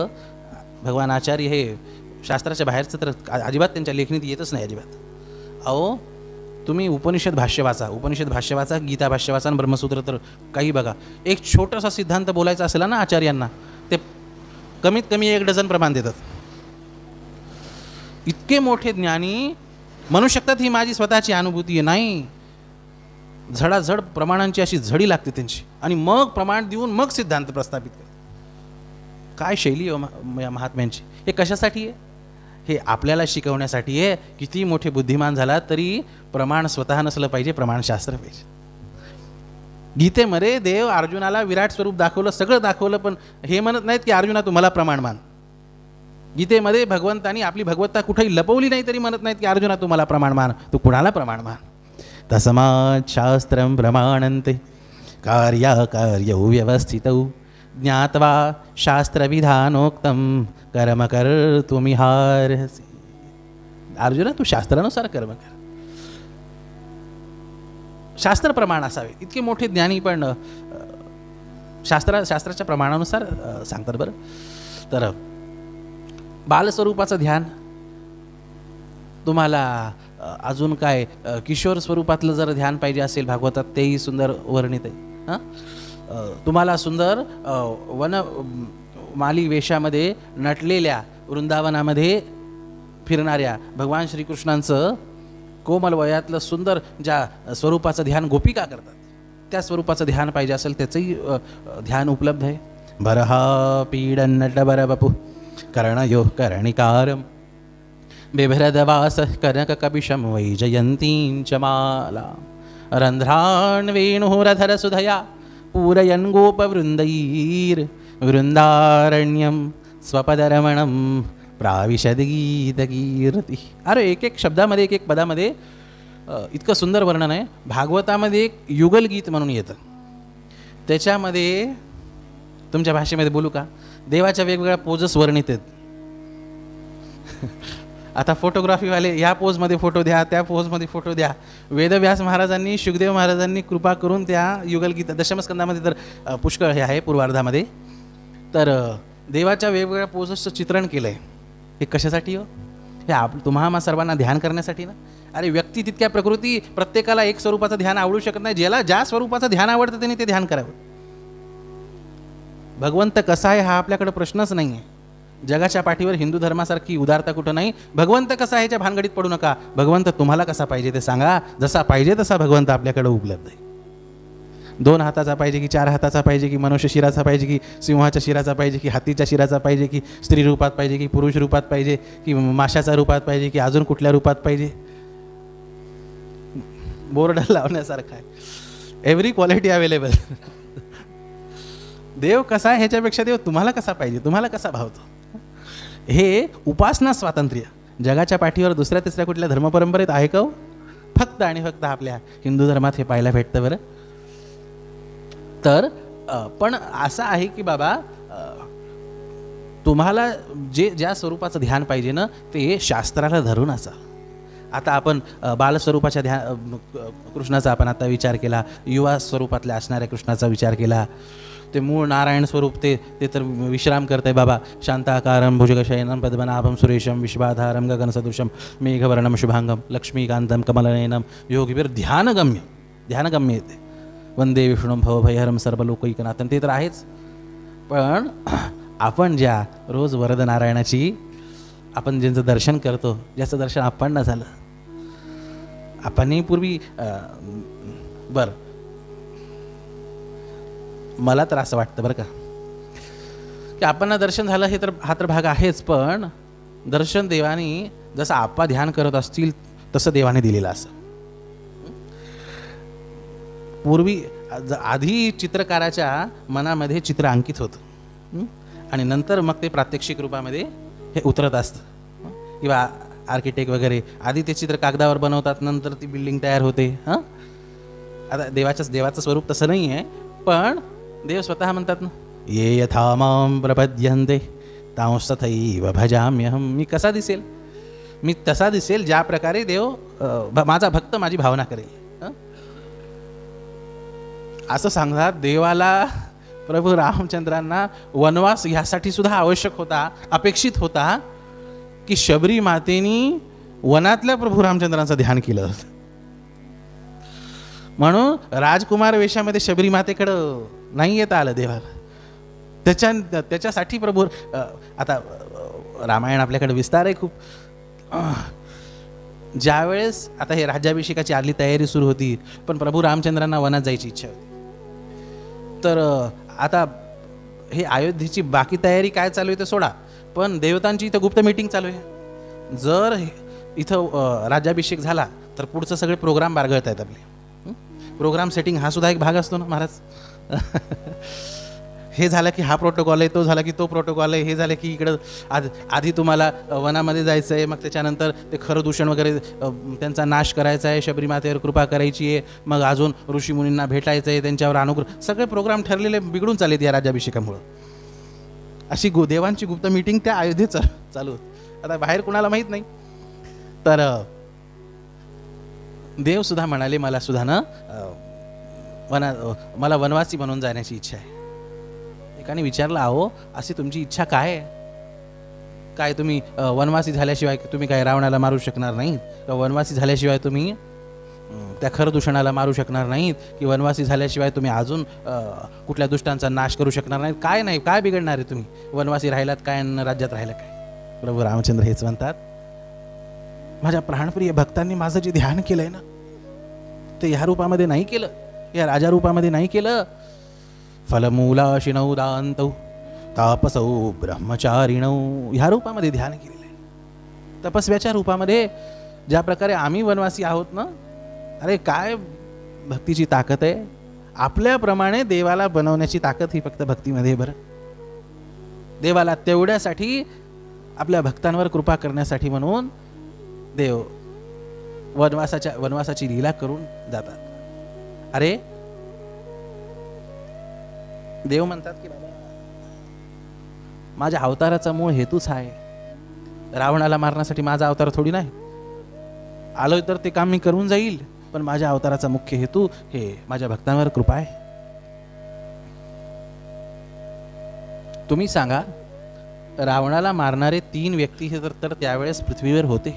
भगवान आचार्य हे शास्त्राच्या बाहेरचं तर अजिबात त्यांच्या लेखणीत येतच नाही अजिबात. अहो तुम्ही उपनिषद भाष्य वाचा, गीता भाष्य वाचा आणि ब्रह्मसूत्र तर काही बघा. एक छोटासा सिद्धांत बोलायचा असेल ना आचार्यांना ते कमीत कमी 1 डझन प्रमाण देतात. इतके मोठे ज्ञानी म्हणू शकतात ही माझी स्वतःची अनुभूती आहे. नाही, झडाझड प्रमाणांची अशी झडी लागते त्यांची आणि मग प्रमाण देऊन मग सिद्धांत प्रस्थापित करतात. काय शैली आहे महात्म्यांची. हे कशासाठी आहे? हे आपल्याला शिकवण्यासाठी आहे. किती मोठे बुद्धिमान झाला तरी प्रमाण स्वतः नसलं पाहिजे, प्रमाणशास्त्र पाहिजे. गीतेमध्ये देव अर्जुनाला विराट स्वरूप दाखवलं, सगळं दाखवलं, पण हे म्हणत नाहीत की अर्जुना तुम्हाला प्रमाण मान. गीतेमध्ये भगवंतानी आपली भगवत्ता कुठेही लपवली नाही तरी म्हणत नाहीत की अर्जुना तुम्हाला प्रमाण मान, तू कुणाला प्रमाण मान. तस्मात् शास्त्रं प्रमाणन्ते कार्याकार्यौ व्यवस्थितौ ज्ञात्वा शास्त्रविधानोक्तं कर्म कर्तुमिहार्हसि. अर्जुना तू शास्त्रानुसार कर्म कर. शास्त्र प्रमाण असावे. इतके मोठे ज्ञानी पण शास्त्राच्या प्रमाणानुसार सांगतात. बरं, तर बालस्वरूपाचं ध्यान तुम्हाला अजून काय किशोर स्वरूपातलं जर ध्यान पाहिजे असेल भागवतात तेही सुंदर वर्णित आहे. तुम्हाला सुंदर माली वेशामध्ये नटलेल्या वृंदावनामध्ये फिरणाऱ्या भगवान श्रीकृष्णांचं कोमल वयातलं सुंदर ज्या स्वरूपाचं ध्यान गोपिका करतात त्या स्वरूपाचं ध्यान पाहिजे असेल त्याचंही ध्यान उपलब्ध आहे. बरहा पीडन्नट बरबपु कर्णयो कर्णिकारम बिभ्रदवास कनककपिशं वैजयन्तीं च माला रन्ध्रान् वेणुरधर सुधया पूरयन् गोपवृन्दैर् वृंदारण्यम स्वपदरमणम प्राविशदगीतकीर्ती. अरे एक शब्दामध्ये एक पदामध्ये इतकं सुंदर वर्णन आहे. भागवतामध्ये एक युगलगीत म्हणून येतं. त्याच्यामध्ये तुमच्या भाषेमध्ये बोलू का, देवाच्या वेगवेगळ्या पोजस वर्णित आहेत. आता फोटोग्राफीवाले या पोजमध्ये फोटो द्या, त्या पोजमध्ये फोटो द्या. वेदव्यास महाराजांनी शुकदेव महाराजांनी कृपा करून त्या युगलगीत दशमस्कंदामध्ये तर पुष्कळ हे आहे पूर्वार्धामध्ये. तर देवाच्या वेगवेगळ्या पोजसचं चित्रण केलं आहे. हे कशासाठी हो? हे तुम्हा सर्वांना ध्यान करण्यासाठी ना. अरे व्यक्ती तितक्या प्रकृती, प्रत्येकाला एक स्वरूपाचं ध्यान आवडू शकत नाही. ज्याला ज्या स्वरूपाचं ध्यान आवडतं त्यांनी ते ध्यान करावं. भगवंत कसा आहे हा आपल्याकडे प्रश्नच नाही आहे. जगाच्या पाठीवर हिंदू धर्मासारखी उदारता कुठं नाही. भगवंत कसा आहे ह्याच्या भानगडीत पडू नका. भगवंत तुम्हाला कसा पाहिजे ते सांगा. जसा पाहिजे तसा भगवंत आपल्याकडे उपलब्ध आहे. 2 हाताचा पाहिजे की 4 हाताचा पाहिजे की मनुष्य शिराचा पाहिजे की सिंहाच्या शिराचा पाहिजे की हातीच्या शिराचा पाहिजे की स्त्री रूपात पाहिजे की पुरुष रूपात पाहिजे की माशाच्या रूपात पाहिजे की अजून कुठल्या रूपात पाहिजे. बोर्ड लावण्यासारखा आहे. Every quality available. देव कसा आहे ह्याच्यापेक्षा देव तुम्हाला कसा पाहिजे, तुम्हाला कसा भावतो, हे उपासना स्वातंत्र्य जगाच्या पाठीवर दुसऱ्या तिसऱ्या कुठल्या धर्मपरंपरेत आहे का? फक्त आणि फक्त आपल्या हिंदू धर्मात हे पाहायला भेटतं. बरं, तर पण असं आहे की बाबा तुम्हाला ज्या स्वरूपाचं ध्यान पाहिजे ना ते शास्त्राला धरून असा. आता आपण बालस्वरूपाच्या कृष्णाचा आपण आता विचार केला, युवा स्वरूपातल्या असणाऱ्या कृष्णाचा विचार केला. ते मूळ नारायण स्वरूप ते तर विश्राम करतंय बाबा. शांताकारं भुजगशयनं पद्मनाभं सुरेशं विश्वाधारं गगनसदृशं मेघवर्णं शुभांगं लक्ष्मीकान्तं कमलनयनं योगिभिर ध्यानगम्य येते. वंदे विष्णुं भवभयहरं सर्वलोकैकनाथं. ते तर आहेच, पण आपण ज्या रोज वरदनारायणाची आपण ज्यांचं दर्शन करतो, ज्याचं दर्शन आपण न झालं, आपणही पूर्वी बरं, मला तर असं वाटतं बरं का की आपण दर्शन झालं हे तर हा तर भाग आहेच, पण दर्शन देवानी जसं आपा ध्यान करत असतील तसं देवाने दिलेलं असं. पूर्वी आधी चित्रकाराच्या मनामध्ये चित्र अंकित होतं आणि नंतर मग ते प्रात्यक्षिक रूपामध्ये हे उतरत असतं. किंवा आर्किटेक्ट वगैरे आधी ते चित्र कागदावर बनवतात, नंतर ती बिल्डिंग तयार होते. आता देवाचं स्वरूप तसं नाही आहे, पण देव स्वतः म्हणतात ना, ये यथा मां प्रपद्यन्ते तांस्तथैव भजाम्यहम. मी कसा दिसेल? मी तसा दिसेल ज्या प्रकारे देव माझा भक्त माझी भावना करेल. असं सांगतात. देवाला प्रभू रामचंद्रांना वनवास ह्यासाठी सुद्धा आवश्यक होता, अपेक्षित होता की शबरी मातेनी वनातल्या प्रभू रामचंद्रांचं ध्यान केलं. म्हणून राजकुमार वेशामध्ये शबरी मातेकडं नाही येता आलं देवाला. त्याच्यासाठी प्रभू आता रामायण आपल्याकडे विस्तार आहे खूप. ज्यावेळेस आता हे राज्याभिषेकाची आदली तयारी सुरू होती, पण प्रभू रामचंद्रांना वनात जायची इच्छा होती. तर आता हे अयोध्येची बाकी तयारी काय चालू आहे ते सोडा, पण देवतांची इथं गुप्त मीटिंग चालू आहे. जर इथं राज्याभिषेक झाला तर पुढचं सगळे प्रोग्राम बारगळत आहेत आपले. प्रोग्राम सेटिंग हा सुद्धा एक भाग असतो ना महाराज. हे झालं की हा प्रोटोकॉल आहे, तो झाला की तो प्रोटोकॉल आहे, हे झालं की इकडं आधी तुम्हाला वनामध्ये जायचं आहे, मग त्याच्यानंतर ते खरं दूषण वगैरे त्यांचा नाश करायचा आहे, शबरी मातेवर कृपा करायची आहे, मग अजून ऋषीमुनींना भेटायचं आहे, त्यांच्यावर अनुग्रह, सगळे प्रोग्राम ठरलेले बिघडून चाललेत या राज्याभिषेकामुळं. अशी देवांची गुप्त मीटिंग त्या अयोध्येत चालू होती. आता बाहेर कुणाला माहीत नाही. तर देव सुद्धा म्हणाले, मला सुद्धा ना मला वनवासी बनवून जाण्याची इच्छा आहे. एकाने विचारलं, अहो अशी तुमची इच्छा काय आहे? काय तुम्ही वनवासी झाल्याशिवाय तुम्ही काय रावणाला मारू शकणार नाहीत? किंवा वनवासी झाल्याशिवाय तुम्ही त्या खरदूषणाला मारू शकणार नाहीत? की वनवासी झाल्याशिवाय तुम्ही अजून कुठल्या दुष्टांचा नाश करू शकणार नाहीत? काय नाही, काय बिघडणार आहे तुम्ही वनवासी राहिलात काय, राज्यात राहिला काय? प्रभू रामचंद्र हेच म्हणतात, माझ्या प्राणप्रिय भक्तांनी माझं जे ध्यान केलंय ना, ते ह्या रूपामध्ये नाही केलं, या राजा रूपामध्ये नाही केलं. फलमूलाशिनौ दान्तौ तापसौ ब्रह्मचारिणौ, ह्या रूपामध्ये ध्यान केलेलं आहे. तपस्व्याच्या रूपामध्ये ज्या प्रकारे आम्ही वनवासी आहोत ना, अरे काय भक्तीची ताकद आहे. आपल्याप्रमाणे देवाला बनवण्याची ताकद ही फक्त भक्तीमध्ये. बरं, देवाला तेवढ्यासाठी आपल्या भक्तांवर कृपा करण्यासाठी म्हणून देव वनवासाची लीला करून जातात. अरे देव म्हणतात की बाबा, माझ्या अवताराचा मूळ हेतूच आहे, रावणाला मारण्यासाठी माझा अवतार थोडी नाही. आलोय तर ते काम मी करून जाईल, पण माझ्या अवताराचा मुख्य हेतू हे माझ्या भक्तांवर कृपा आहे. तुम्ही सांगा, रावणाला मारणारे 3 व्यक्ती हे तर त्यावेळेस पृथ्वीवर होते.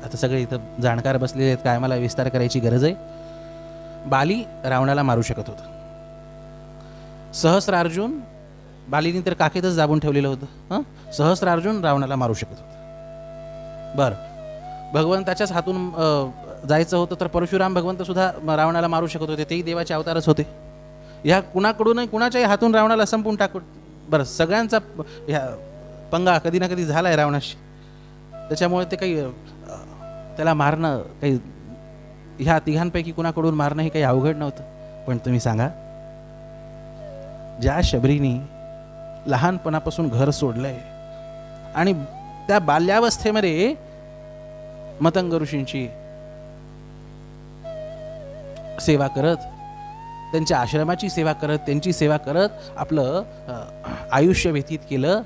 आता सगळे इथं जाणकार बसलेले आहेत, काय मला विस्तार करायची गरज आहे. बाली रावणाला मारू शकत होता. सहस्रार्जुन, बालीने तर काखेतच दाबून ठेवलेलं होतं. सहस्रार्जुन रावणाला मारू शकत होता. बरं, भगवंताच्याच हातून जायचं होतं तर परशुराम भगवंत सुद्धा रावणाला मारू शकत होते, तेही देवाचे अवतारच होते. ह्या कुणाकडूनही कुणाच्याही हातून रावणाला संपून टाकून, बरं सगळ्यांचा ह्या पंगा कधी ना कधी झालाय रावणाशी. त्याच्यामुळे ते काही त्याला मारणं, काही ह्या तिघांपैकी कुणाकडून मारणं हे काही अवघड नव्हतं. पण तुम्ही सांगा, ज्या शबरीनी लहानपणापासून घर सोडलंय आणि त्या बाल्यावस्थेमध्ये मतंग ऋषींची सेवा करत, त्यांच्या आश्रमाची सेवा करत, त्यांची सेवा करत आपलं आयुष्य व्यतीत केलं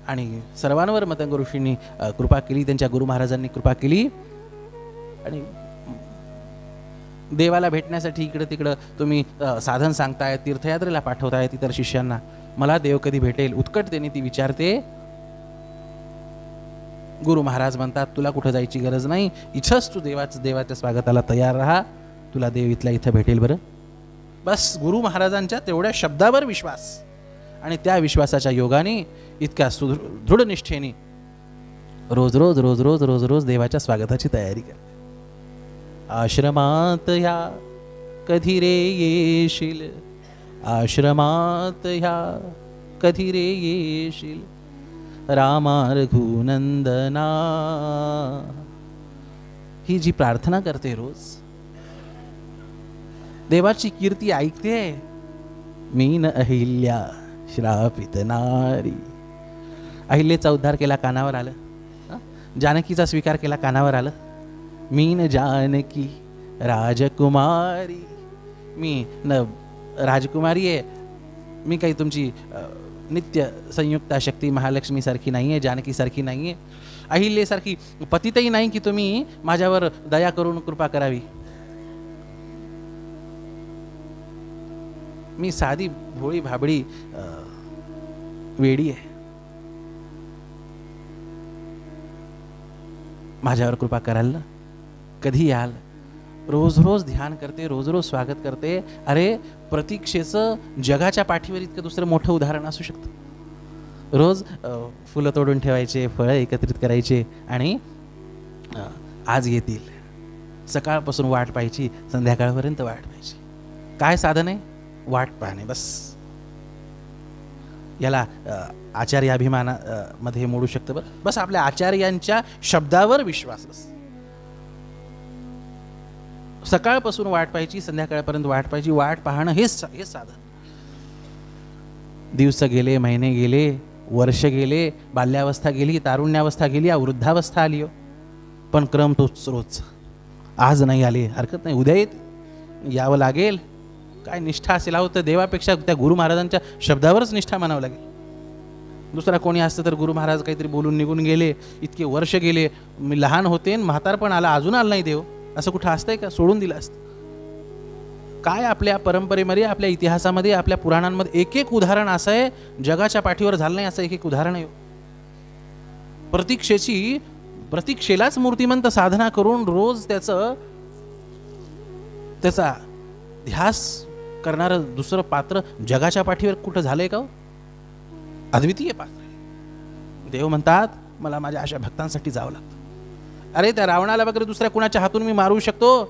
आणि सर्वांवर मतंग ऋषींनी कृपा केली, त्यांच्या गुरु महाराजांनी कृपा केली. आणि देवाला भेटण्यासाठी इकडं तिकडं तुम्ही साधन सांगताय, तीर्थयात्रेला पाठवताय इतर शिष्यांना, मला देव कधी भेटेल उत्कटतेने ती विचारते. गुरु महाराज म्हणतात, तुला कुठं जायची गरज नाही, इथंच तू देवाच्या स्वागताला तयार राहा, तुला देव इथल्या इथं भेटेल. बरं, बस गुरु महाराजांच्या तेवढ्या शब्दावर विश्वास आणि त्या विश्वासाच्या योगाने इतक्या दृढ निष्ठेने रोज रोज रोज रोज रोज रोज देवाच्या स्वागताची तयारी करते. आश्रमात ह्या कधी रे येशील, आश्रमात ह्या कधी रे येशील, रामा रघुनंदना. ही जी प्रार्थना करते रोज, देवाची कीर्ती ऐकते. मीन अहिल्या श्रापित नारी. अहिल्याचा उद्धार केला, कानावर आलं. जानकीचा स्वीकार केला, कानावर आलं. मीन जानकी राजकुमारी. मी न राजकुमारी आहे, मी काही तुमची नित्य संयुक्ता शक्ती महालक्ष्मी सारखी नाही आहे, जानकी सारखी नाही आहे, अहिल्यासारखी पतितही नाही की तुम्ही माझ्यावर दया करून कृपा करावी. मी साधी भोळी भाबडी वेडी आहे, माझ्यावर कृपा कराल ना, कधी याल. रोज रोज ध्यान करते, रोज रोज स्वागत करते. अरे प्रतीक्षेचं जगाच्या पाठीवर इतकं दुसरं मोठं उदाहरण असू शकतं. रोज फुलं तोडून ठेवायचे, फळं एकत्रित करायचे आणि आज येतील. सकाळपासून वाट पाहायची, संध्याकाळपर्यंत वाट पाहायची. काय साधन आहे? वाट पाहणे, बस. याला आचार्याभिमाना मध्ये मोडू शकतं. बस आपल्या आचार्यांच्या शब्दावर विश्वास. बस सकाळपासून वाट पाहायची, संध्याकाळपर्यंत वाट पाहायची. वाट पाहणं हेच साधन. दिवस गेले, महिने गेले, वर्ष गेले, बाल्यावस्था गेली, तारुण्यावस्था गेली, वृद्धावस्था आली. पण क्रम तोच रोज. आज नाही आले हरकत नाही, उद्या यावं लागेल. काय निष्ठा असेल तर देवापेक्षा त्या गुरु महाराजांच्या शब्दावरच निष्ठा मानावं लागेल. दुसरा कोणी असतं तर गुरु महाराज काहीतरी बोलून निघून गेले, इतके वर्ष गेले, मी लहान होते, म्हातारपण आला, अजून आलं नाही देव, असं कुठं असतंय का? सोडून दिलं असतं. काय आपल्या परंपरेमध्ये, आपल्या इतिहासामध्ये, आपल्या पुराणांमध्ये एक एक उदाहरण असं आहे, जगाच्या पाठीवर झालं नाही असं एक एक उदाहरण आहे. प्रतीक्षेलाच मूर्तिमंत साधना करून रोज त्याचा ध्यास करणारं दुसरं पात्र जगाच्या पाठीवर कुठं झालंय का? अद्वितीय पात्र. देव म्हणतात मला माझ्या अशा भक्तांसाठी जावं लागतं. अरे त्या रावणाला वगैरे दुसऱ्या कुणाच्या हातून मी मारू शकतो,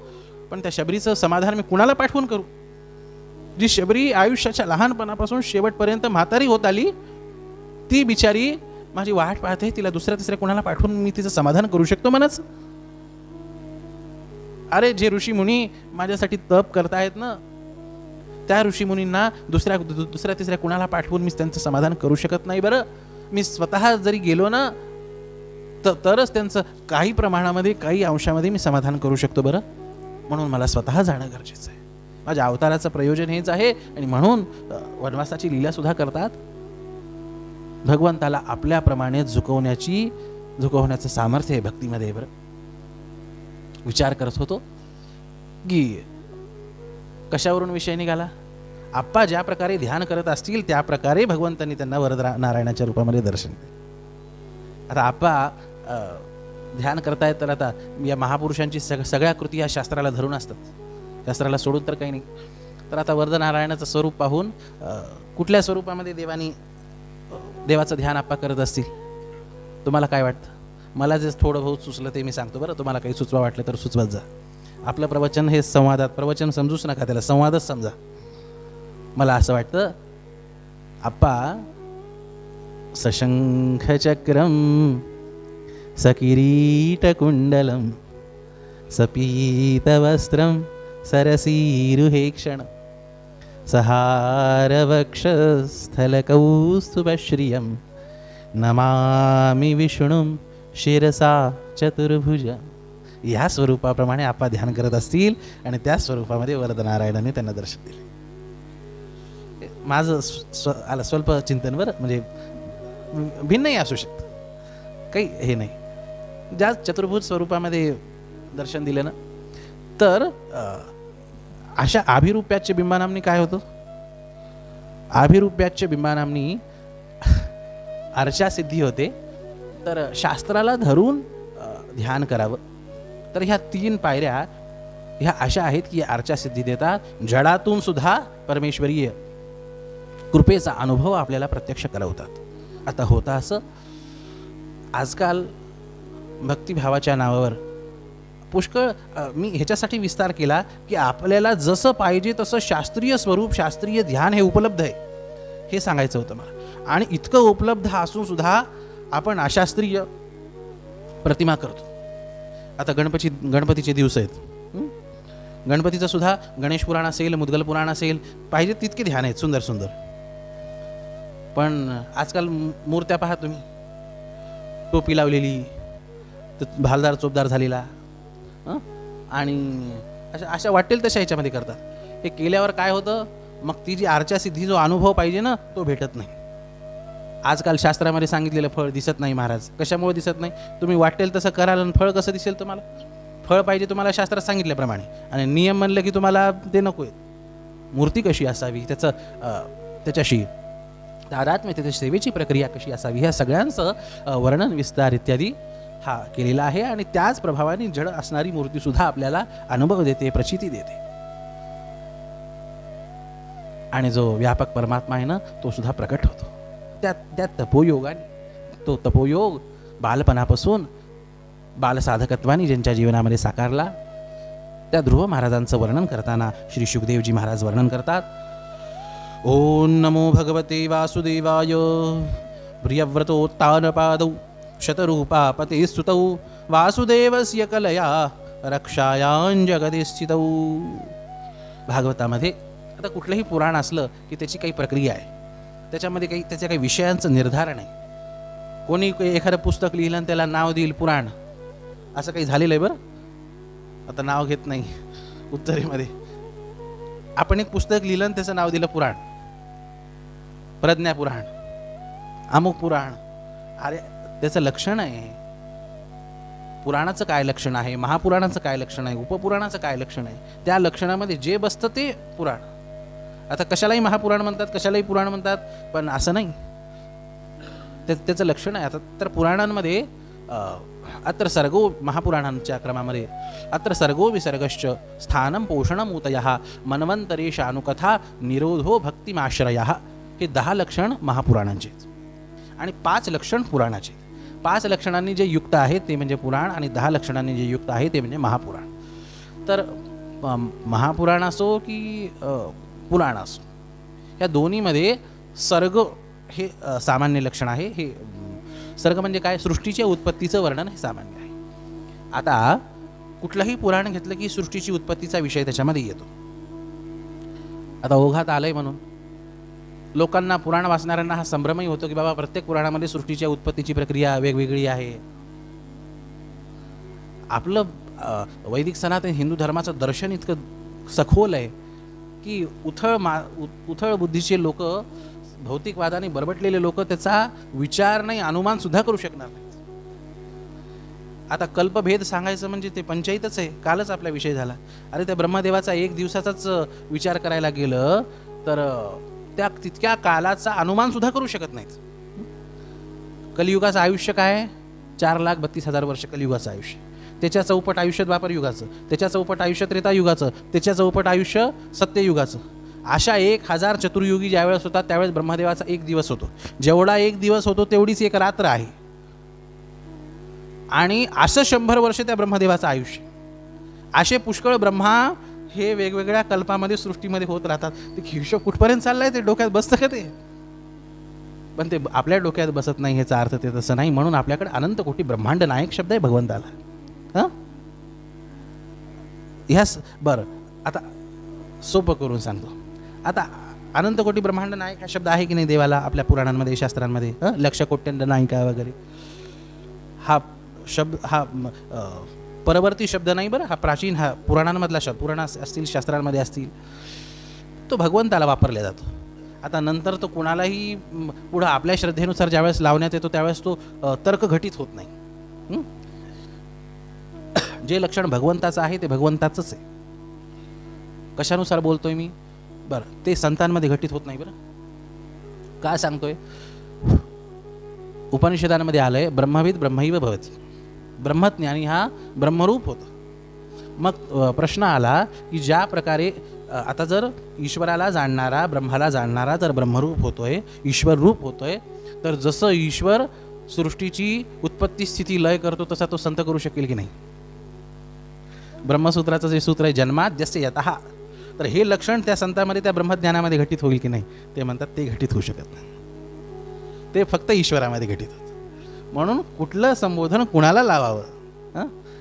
पण त्या शबरीचं समाधान मी कुणाला पाठवून करू? जी शबरी आयुष्याच्या लहानपणापासून शेवटपर्यंत म्हातारी होत आली, ती बिचारी माझी वाट पाहते, तिला दुसऱ्या तिसऱ्या कुणाला पाठवून मी तिचं समाधान करू शकतो म्हणच? अरे जे ऋषी मुनी माझ्यासाठी तप करतायत ना, त्या ऋषी मुनींना दुसऱ्या तिसऱ्या कुणाला पाठवून मी त्यांचं समाधान करू शकत नाही. बरं मी स्वतः जरी गेलो ना तरच त्यांचं काही प्रमाणामध्ये, काही अंशामध्ये मी समाधान करू शकतो. बरं म्हणून मला स्वतः जाणं गरजेचं आहे. माझ्या अवताराचं प्रयोजन हेच आहे. आणि म्हणून वनवासाची लीला सुद्धा करतात. भगवंताला आपल्याप्रमाणे झुकवण्याचं सामर्थ्य आहे भक्तीमध्ये. बरं विचार करत होतो की कशावरून विषय निघाला. आप्पा ज्या प्रकारे ध्यान करत असतील त्या प्रकारे भगवंतांनी त्यांना वरद नारायणाच्या रूपामध्ये दर्शन दिले. आता आप्पा ध्यान करतायत तर आता या महापुरुषांची सगळ्या कृती या शास्त्राला धरून असतात, शास्त्राला सोडून तर काही नाही. तर आता वरद नारायणाचं स्वरूप पाहून कुठल्या स्वरूपामध्ये देवाचं ध्यान आप्पा करत असतील, तुम्हाला काय वाटतं? मला जे थोडं बहुत सुचलं ते मी सांगतो. बरं तुम्हाला काही सुचवा वाटलं तर सुचवत जा. आपलं प्रवचन हे संवादात, प्रवचन समजूच नका, त्याला संवादच समजा. मला असं वाटतं आप्पा सशंखचक्रम सकिरीटकुंडलम सपीतवस्त्रम सरसीरुहेक्षण सहारवक्षस्थलकौस्तुभश्रियं नमामि विष्णुं शिरसा चतुर्भुज. या स्वरूपाप्रमाणे आपण ध्यान करत असतील आणि त्या स्वरूपामध्ये वरद नारायणाने त्यांना दर्शन दिले. माझं स्वल्प चिंतन, बरं म्हणजे भिन्नही असू शकतं, काही हे नाही. ज्या चतुर्भुज स्वरूपामध्ये दर्शन दिलं ना, तर अशा अभिरूप्याच्या बिंबानांनी काय होतं? अभिरूप्याच्या बिंबानांनी अर्चा सिद्धी होते. तर शास्त्राला धरून ध्यान करावं. तर ह्या 3 पायऱ्या ह्या अशा आहेत की अर्चा सिद्धी देतात. जडातून सुद्धा परमेश्वरीय कृपेचा अनुभव आपल्याला प्रत्यक्ष करवतात. आता होतं असं, आजकाल भक्तिभावाच्या नावावर पुष्कळ मी ह्याच्यासाठी विस्तार केला की आपल्याला जसं पाहिजे तसं शास्त्रीय स्वरूप, शास्त्रीय ध्यान हे उपलब्ध आहे हे सांगायचं होतं मला. आणि इतकं उपलब्ध असून सुद्धा आपण अशास्त्रीय प्रतिमा करतो. आता गणपतीचे दिवस आहेत. गणपतीचं सुद्धा गणेश पुराण असेल, मुद्गल पुराण असेल, पाहिजे तितके ध्यान आहेत सुंदर सुंदर. पण आजकाल मूर्त्या पहा तुम्ही, टोपी लावलेली, भालदार चोपदार झालेला, आणि अशा वाटेल तशा ह्याच्यामध्ये करतात. हे केल्यावर काय होतं, मग ती जी अर्चा सिद्धी जो अनुभव पाहिजे ना तो भेटत नाही. आजकाल शास्त्रामध्ये सांगितलेलं फळ दिसत नाही महाराज. कशामुळे दिसत नाही? तुम्ही वाटेल तसं कराल आणि फळ कसं दिसेल तुम्हाला? फळ पाहिजे तुम्हाला शास्त्रात सांगितल्याप्रमाणे, आणि नियम म्हणलं की तुम्हाला ते नको आहे. मूर्ती कशी असावी, त्याच्याशी तादात्म्य, सेवेची प्रक्रिया कशी असावी, ह्या सगळ्यांचं वर्णन, विस्तार इत्यादी हा केलेला आहे. आणि त्याच प्रभावाने जड असणारी मूर्ती सुद्धा आपल्याला अनुभव देते, प्रचिती देते. आणि जो व्यापक परमात्मा आहे ना तो सुद्धा प्रकट होतो त्या तपोयोगाने. तो तपोयोग बालपणापासून बालसाधकत्वाने ज्यांच्या जीवनामध्ये साकारला, त्या ध्रुव महाराजांचं वर्णन करताना श्री शुकदेवजी महाराज वर्णन करतात. ओम नमो भगवते वासुदेवाय प्रियव्रतोत्तानपादौ शतरूपापते स्तुतौ वासुदेवस्य कलया रक्षायां जगदे स्थितौ. भागवतामध्ये आता कुठलंही पुराण असलं की त्याची काही प्रक्रिया आहे, त्याच्यामध्ये त्याच्या काही विषयांचं निर्धारण आहे. कोणी एखादं पुस्तक लिहिलं आणि त्याला नाव देईल पुराण, असं काही झालेलं आहे बरं. आता नाव घेत नाही. उत्तरेमध्ये आपण एक पुस्तक लिहिलं आणि त्याचं नाव दिलं पुराण, प्रज्ञा पुराण, अमुक पुराण. अरे त्याचं लक्षण आहे, पुराणाचं काय लक्षण आहे, महापुराणाचं काय लक्षण आहे, उपपुराणाचं काय लक्षण आहे, त्या लक्षणामध्ये जे बसतं ते पुराण. आता कशालाही महापुराण म्हणतात, कशालाही पुराण म्हणतात, पण असं नाही, त्याचं लक्षण आहे. आता तर पुराणांमध्ये अत्र सर्गो, महापुराणांच्या क्रमामध्ये अत्र सर्गो विसर्गश्च स्थानं पोषणम ऊतयः मन्वंतरेश अनुकथा निरोधो भक्तिमाश्रयः, हे 10 लक्षण महापुराणांचे आणि 5 लक्षण पुराणाचे. 5 लक्षणांनी जे युक्त आहे ते म्हणजे पुराण, आणि 10 लक्षणांनी जे युक्त आहे ते म्हणजे महापुराण. तर महापुराण असो की पुराण असो, या दोन्हीमध्ये सर्ग हे सामान्य लक्षण आहे. हे सर्ग म्हणजे काय? सृष्टीच्या उत्पत्तीचं वर्णन हे सामान्य आहे. आता कुठलंही पुराण घेतलं की सृष्टीची उत्पत्तीचा विषय त्याच्यामध्ये येतो. आता ओघात आलंय म्हणून लोकांना, पुराण वाचणाऱ्यांना हा संभ्रमही होतो की बाबा प्रत्येक पुराणामध्ये सृष्टीच्या उत्पत्तीची प्रक्रिया वेगवेगळी आहे. आपलं वैदिक सनातन हिंदू धर्माचं दर्शन इतकं सखोल आहे की उथळ बुद्धीचे लोक, भौतिकवादाने बरबटलेले लोक त्याचा विचार नाही, अनुमान सुद्धा करू शकणार नाही. आता कल्पभेद सांगायचं म्हणजे ते पंचायतच आहे. कालच आपला विषय झाला. अरे त्या ब्रह्मदेवाचा 1 दिवसाचाच विचार करायला गेलं तर त्या तितक्या कालाचा अनुमान सुद्धा करू शकत नाहीत. कलियुगाचं आयुष्य काय? 4,32,000 वर्ष कलियुगाचं आयुष्य. त्याच्या चौपट आयुष्य द्वापर युगाचं, त्याच्या चौपट आयुष्य त्रेतायुगाचं, त्याच्या चौपट आयुष्य सत्ययुगाचं. अशा 1,000 चतुर्युगी ज्यावेळेस होतात त्यावेळेस ब्रह्मदेवाचा 1 दिवस होतो. जेवढा 1 दिवस होतो तेवढीच 1 रात्र आहे. आणि असं 100 वर्ष त्या ब्रह्मदेवाचं आयुष्य. असे पुष्कळ ब्रह्मा हे वेगवेगळ्या कल्पामध्ये सृष्टीमध्ये होत राहतात. ते हिशोब कुठपर्यंत चाललाय ते डोक्यात बसतं का ते? पण ते आपल्या डोक्यात बसत नाही, ह्याचा अर्थ ते तसं नाही. म्हणून आपल्याकडे अनंत कोटी ब्रह्मांड नायक शब्द आहे भगवंताला. ह्यास बरं आता सोपं करून सांगतो. आता अनंत कोटी ब्रह्मांड नायक हा शब्द आहे की नाही देवाला आपल्या पुराणांमध्ये, शास्त्रांमध्ये? लक्ष कोट्यंत नायिका वगैरे हा शब्द हा परवर्ती शब्द नाही बरं, हा प्राचीन, हा पुराणांमधला शब्द, पुराण असतील, शास्त्रांमध्ये असतील, तो भगवंताला वापरला जातो. आता नंतर तो कुणालाही पुढं आपल्या श्रद्धेनुसार ज्यावेळेस लावण्यात येतो त्यावेळेस तो तर्क घटित होत नाही. जे लक्षण भगवंताचं आहे ते भगवंताचंच आहे. कशानुसार बोलतोय मी? बरं, ते संतांमध्ये घटित होत नाही. बरं काय सांगतोय? उपनिषदांमध्ये आलंय ब्रह्मविद ब्रह्मैव भवति, ब्रह्मज्ञानी हा ब्रह्मरूप होतो. मग प्रश्न आला की ज्या प्रकारे आता जर ईश्वराला जाणणारा, ब्रह्माला जाणणारा जर ब्रह्मरूप होतोय, ईश्वर रूप होतोय, तर जसं ईश्वर सृष्टीची उत्पत्ती स्थिती लय करतो तसा तो संत करू शकेल की नाही? ब्रह्मसूत्राचं जे सूत्र आहे जन्माद्यस्य यतः, तर हे लक्षण त्या संतामध्ये, त्या ब्रह्मज्ञानामध्ये घटित होईल की नाही? ते म्हणतात ते घटित होऊ शकत नाही, ते फक्त ईश्वरामध्ये घटित होतं. म्हणून कुठलं संबोधन कुणाला लावावं,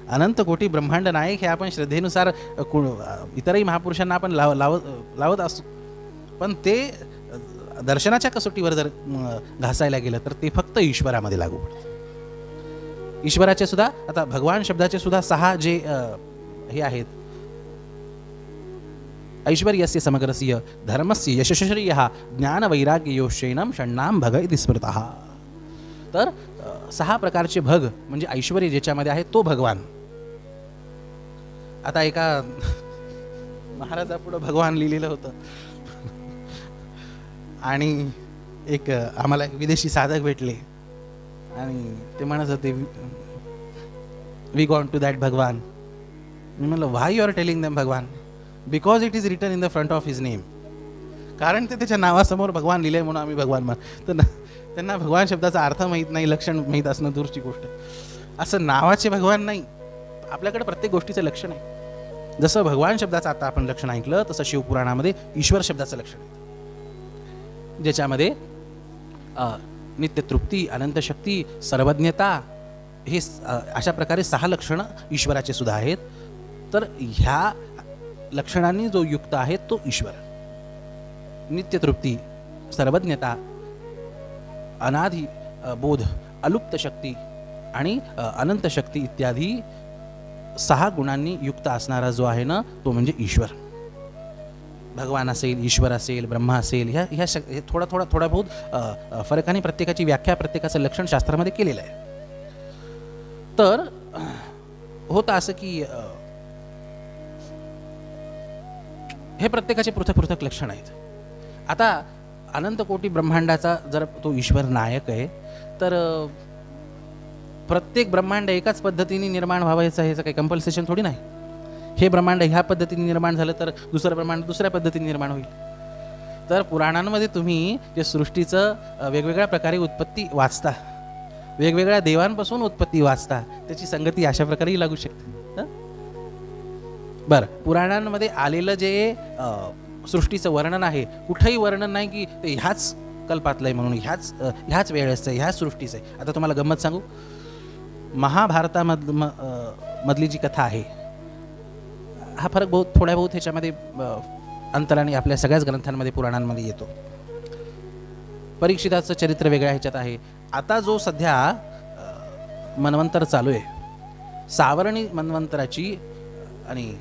अनंत कोटी ब्रह्मांड नायक हे आपण श्रद्धेनुसार इतरही महापुरुषांना आपण लावत असतो, पण ते दर्शनाच्या कसोटीवर जर घासायला गेलं तर ते फक्त ईश्वरामध्ये लागू पडतं. ईश्वराचे सुद्धा, आता भगवान शब्दाचे सुद्धा 6 जे हे आहेत, ऐश्वर्यस्य समग्रस्य धर्मस्य यशश्रियः ज्ञान वैराग्य योशेनम षण्णाम भग इति स्मृतः. तर 6 प्रकारचे भग म्हणजे ऐश्वर्य ज्याच्यामध्ये आहे तो भगवान. आता एका महाराजापुढं भगवान लिहिलेलं होतं आणि एक आम्हाला एक विदेशी साधक भेटले आणि ते म्हणत होते वी गॉन टू दॅट भगवान. मी म्हणलं व्हाय यू आर टेलिंग देम भगवान? Because it is written in the front of his name. कारण ते त्याच्या नावासमोर भगवान लिहिलंय म्हणून आम्ही भगवान मान. तर त्यांना भगवान शब्दाचा अर्थ माहीत नाही, लक्षण माहीत असणं दूरची गोष्ट. असं नावाचे भगवान नाही, आपल्याकडे प्रत्येक गोष्टीचं लक्षण आहे. जसं भगवान शब्दाचं आता आपण लक्षण ऐकलं तसं शिवपुराणामध्ये ईश्वर शब्दाचं लक्षण आहे, ज्याच्यामध्ये नित्यतृप्ती, अनंतशक्ती, सर्वज्ञता हे अशा प्रकारे 6 लक्षणं ईश्वराचे सुद्धा आहेत. तर ह्या लक्षणांनी जो युक्त आहे तो ईश्वर. नित्यतृप्ती, सर्वज्ञता, अनादि बोध, अलुप्त शक्ती आणि अनंत शक्ती इत्यादी 6 गुणांनी युक्त असणारा जो आहे ना तो म्हणजे ईश्वर. भगवान असेल, ईश्वर असेल, ब्रह्मा असेल, ह्या थोडा बहुत फरकाने प्रत्येकाची व्याख्या, प्रत्येकाचं लक्षण शास्त्रामध्ये केलेलं आहे. तर होतं असं की हे प्रत्येकाचे पृथक पृथक लक्षण आहेत. आता अनंत कोटी ब्रह्मांडाचा जर तो ईश्वर नायक आहे तर प्रत्येक ब्रह्मांड एकाच पद्धतीने निर्माण व्हावं ह्याचं काही कंपल्सेशन थोडी नाही. हे ब्रह्मांड ह्या पद्धतीने निर्माण झालं तर दुसरं ब्रह्मांड दुसऱ्या पद्धतीने निर्माण होईल. तर पुराणांमध्ये तुम्ही जे सृष्टीचं वेगवेगळ्या प्रकारे उत्पत्ती वाचता, वेगवेगळ्या देवांपासून उत्पत्ती वाचता, त्याची संगती अशा प्रकारेही लागू शकते. बरं, पुराणांमध्ये आलेलं जे सृष्टीचं वर्णन आहे, कुठंही वर्णन नाही की ते ह्याच कल्पातलं आहे म्हणून, ह्याच वेळेचं आहे, ह्याच सृष्टीचं आहे. आता तुम्हाला गंमत सांगू, महाभारतामधली जी कथा आहे, हा फरक थोड्या बहुत ह्याच्यामध्ये अंतराने आपल्या सगळ्याच ग्रंथांमध्ये, पुराणांमध्ये येतो. परीक्षिताचं चरित्र वेगळ्या ह्याच्यात आहे. आता जो सध्या मन्वंतर चालू आहे, सावर्णी मन्वंतराची आणि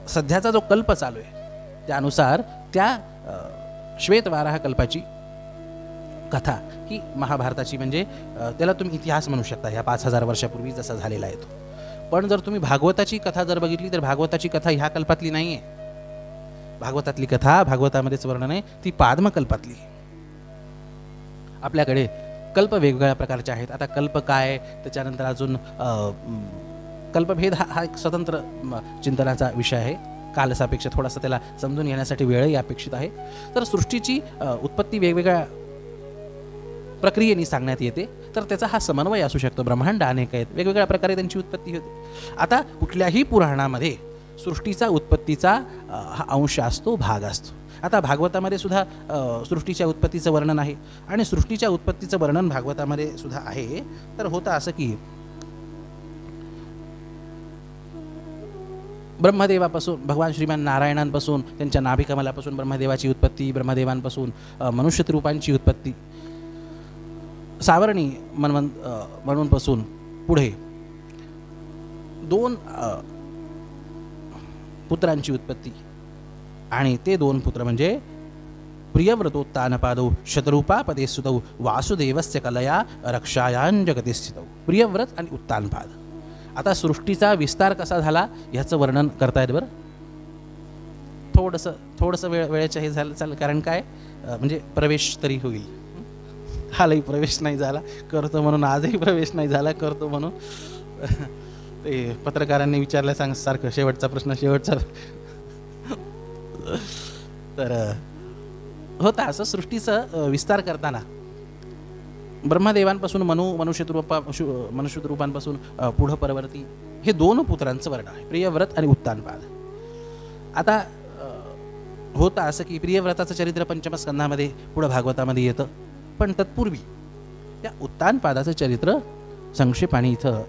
सध्याचा जो कल्प चालू आहे त्यानुसार त्या श्वेतवाराह कल्पाची कथा ही महाभारताची, म्हणजे त्याला तुम्ही इतिहास म्हणू शकता, ह्या 5000 वर्षापूर्वी जसा झालेला आहे तो. पण जर तुम्ही भागवताची कथा जर बघितली तर भागवताची कथा ह्या कल्पातली नाही आहे. भागवतातली कथा, भागवतामध्येच वर्णन आहे, ती पाद्मकल्पातली. आपल्याकडे कल्प वेगवेगळ्या प्रकारचे आहेत. आता कल्प काय, त्याच्यानंतर अजून कल्पभेद हा एक स्वतंत्र चिंतनाचा विषय आहे. कालसापेक्ष थोडासा त्याला समजून घेण्यासाठी वेळही अपेक्षित आहे. तर सृष्टीची उत्पत्ती वेगवेगळ्या प्रक्रियेने सांगण्यात येते, तर त्याचा हा समन्वय असू शकतो. ब्रह्मांड अनेक आहेत, वेगवेगळ्या प्रकारे त्यांची उत्पत्ती होते. आता कुठल्याही पुराणामध्ये सृष्टीचा उत्पत्तीचा हा अंश असतो, भाग असतो. आता भागवतामध्ये सुद्धा सृष्टीच्या उत्पत्तीचं वर्णन आहे आणि सृष्टीच्या उत्पत्तीचं वर्णन भागवतामध्ये सुद्धा आहे. तर होतं असं की ब्रह्मदेवापासून, भगवान श्रीमान नारायणांपासून, त्यांच्या नाभिकमलापासून ब्रह्मदेवाची उत्पत्ती, ब्रह्मदेवांपासून मनुष्य रूपांची उत्पत्ती, सावर्णी म्हणूनपासून पुढे 2 पुत्रांची उत्पत्ती आणि ते 2 पुत्र म्हणजे प्रियव्रतोत्तानपादौ शतरूपापदे सुतौ वासुदेवस्य कलया रक्षायां जगते स्थितौ. प्रियव्रत आणि उत्तानपाद. आता सृष्टीचा विस्तार कसा झाला ह्याचं वर्णन करतायत. बरं, थोडंसं वेळेचं हे झालं चालेल, कारण काय म्हणजे प्रवेश तरी होईल. हालही प्रवेश नाही झाला, करतो म्हणून, आजही प्रवेश नाही झाला, करतो म्हणून. ते पत्रकारांनी विचारल्या सारखं शेवटचा प्रश्न शेवटचा. तर होता असं सृष्टीचं विस्तार करताना ब्रह्मदेवांपासून मनुष्य रूपांपासून पुढं परवर्ती हे 2 पुत्रांचं वर्णन आहे, प्रियव्रत आणि उत्तानपाद. आता होतं असं की प्रियव्रताचं चरित्र पंचम स्कंधामध्ये पुढं भागवतामध्ये येतं, पण तत्पूर्वी त्या उत्तानपादाचं चरित्र संक्षेपाने इथं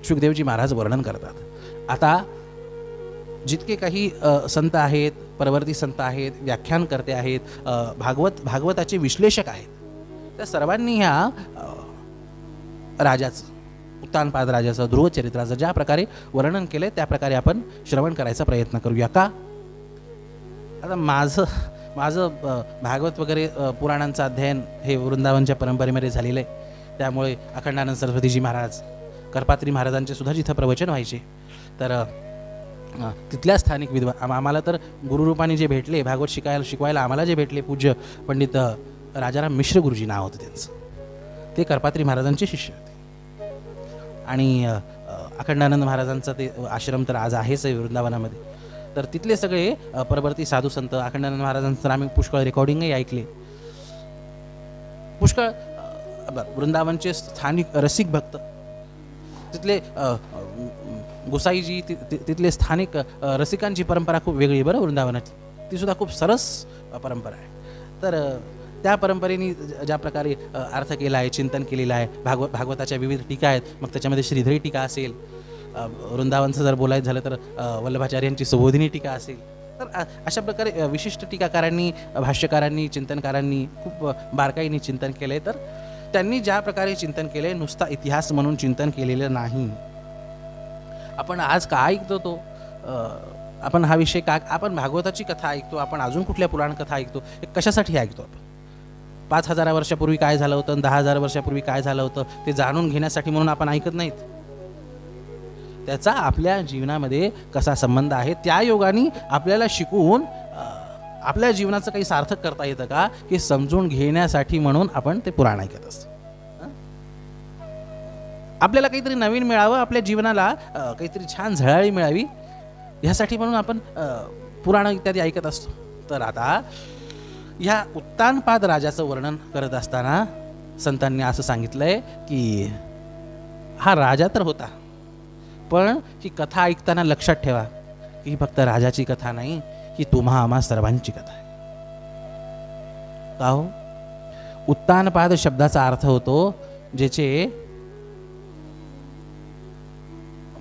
शुकदेवजी महाराज वर्णन करतात. आता जितके काही संत आहेत, परवर्ती संत आहेत, व्याख्यानकर्ते आहेत, भागवताचे विश्लेषक आहेत, त्या सर्वांनी ह्या राजाचं, उत्तानपाद राजाचं, ध्रुव चरित्राचं ज्या प्रकारे वर्णन केलंय त्या प्रकारे आपण श्रवण करायचा प्रयत्न करूया का. आता माझं भागवत वगैरे पुराणांचं अध्ययन हे वृंदावनच्या परंपरेमध्ये झालेलं आहे, त्यामुळे अखंडानंद सरस्वतीजी महाराज, करपात्री महाराजांचे सुद्धा जिथं प्रवचन व्हायचे, तर तिथल्या स्थानिक विद्वान आम्हाला तर गुरुरूपाने जे भेटले, भागवत शिकवायला आम्हाला जे भेटले, पूज्य पंडित राजाराम मिश्र गुरुजी नाव होतं त्यांचं, ते करपात्री महाराजांचे शिष्य होते. आणि अखंडानंद महाराजांचा ते आश्रम तर आज आहेच आहे वृंदावनामध्ये. तर तिथले सगळे परवर्ती साधू संत, अखंडानंद महाराजांचं आम्ही पुष्कळ रेकॉर्डिंगही ऐकले. पुष्कळ वृंदावनचे स्थानिक रसिक भक्त, तिथले गोसाईजी, तिथले स्थानिक रसिकांची परंपरा खूप वेगळी बरं वृंदावनाची, ती सुद्धा खूप सरस परंपरा आहे. तर त्या परंपरेने ज्या प्रकारे अर्थ केला आहे, चिंतन केलेलं आहे, भागवताच्या विविध टीका आहेत, मग त्याच्यामध्ये श्रीधरी टीका असेल, वृंदावनचं जर बोलायचं झालं तर वल्लभाचार्यांची सुबोधिनी टीका असेल, तर अशा प्रकारे विशिष्ट टीकाकारांनी, भाष्यकारांनी, चिंतनकारांनी खूप बारकाईने चिंतन केलं आहे. तर त्यांनी ज्या प्रकारे चिंतन केलं आहे, नुसता इतिहास म्हणून चिंतन केलेलं नाही. आपण आज का ऐकतो तो, आपण हा विषय का, आपण भागवताची कथा ऐकतो, आपण अजून कुठल्या पुराण कथा ऐकतो, हे कशासाठी ऐकतो आपण? 5000 वर्षापूर्वी काय झालं होतं, 10,000 वर्षापूर्वी काय झालं होतं ते जाणून घेण्यासाठी म्हणून आपण ऐकत नाहीत. त्याचा आपल्या जीवनामध्ये कसा संबंध आहे, त्या योगाने आपल्याला शिकवून आपल्या जीवनाचं काही सार्थक करता येतं का, हे समजून घेण्यासाठी म्हणून आपण ते पुराण ऐकत असतो. आपल्याला काहीतरी नवीन मिळावं, आपल्या जीवनाला काहीतरी छान झळाळी मिळावी, ह्यासाठी म्हणून आपण पुराण इत्यादी ऐकत असतो. तर आता ह्या उत्तानपाद राजाचं वर्णन करत असताना संतांनी असं सांगितलंय की हा राजा तर होता, पण ही कथा ऐकताना लक्षात ठेवा की ही फक्त राजाची कथा नाही, ही तुम्हा आम्हा सर्वांची कथा आहे. का हो? उत्तानपाद शब्दाचा अर्थ होतो ज्याचे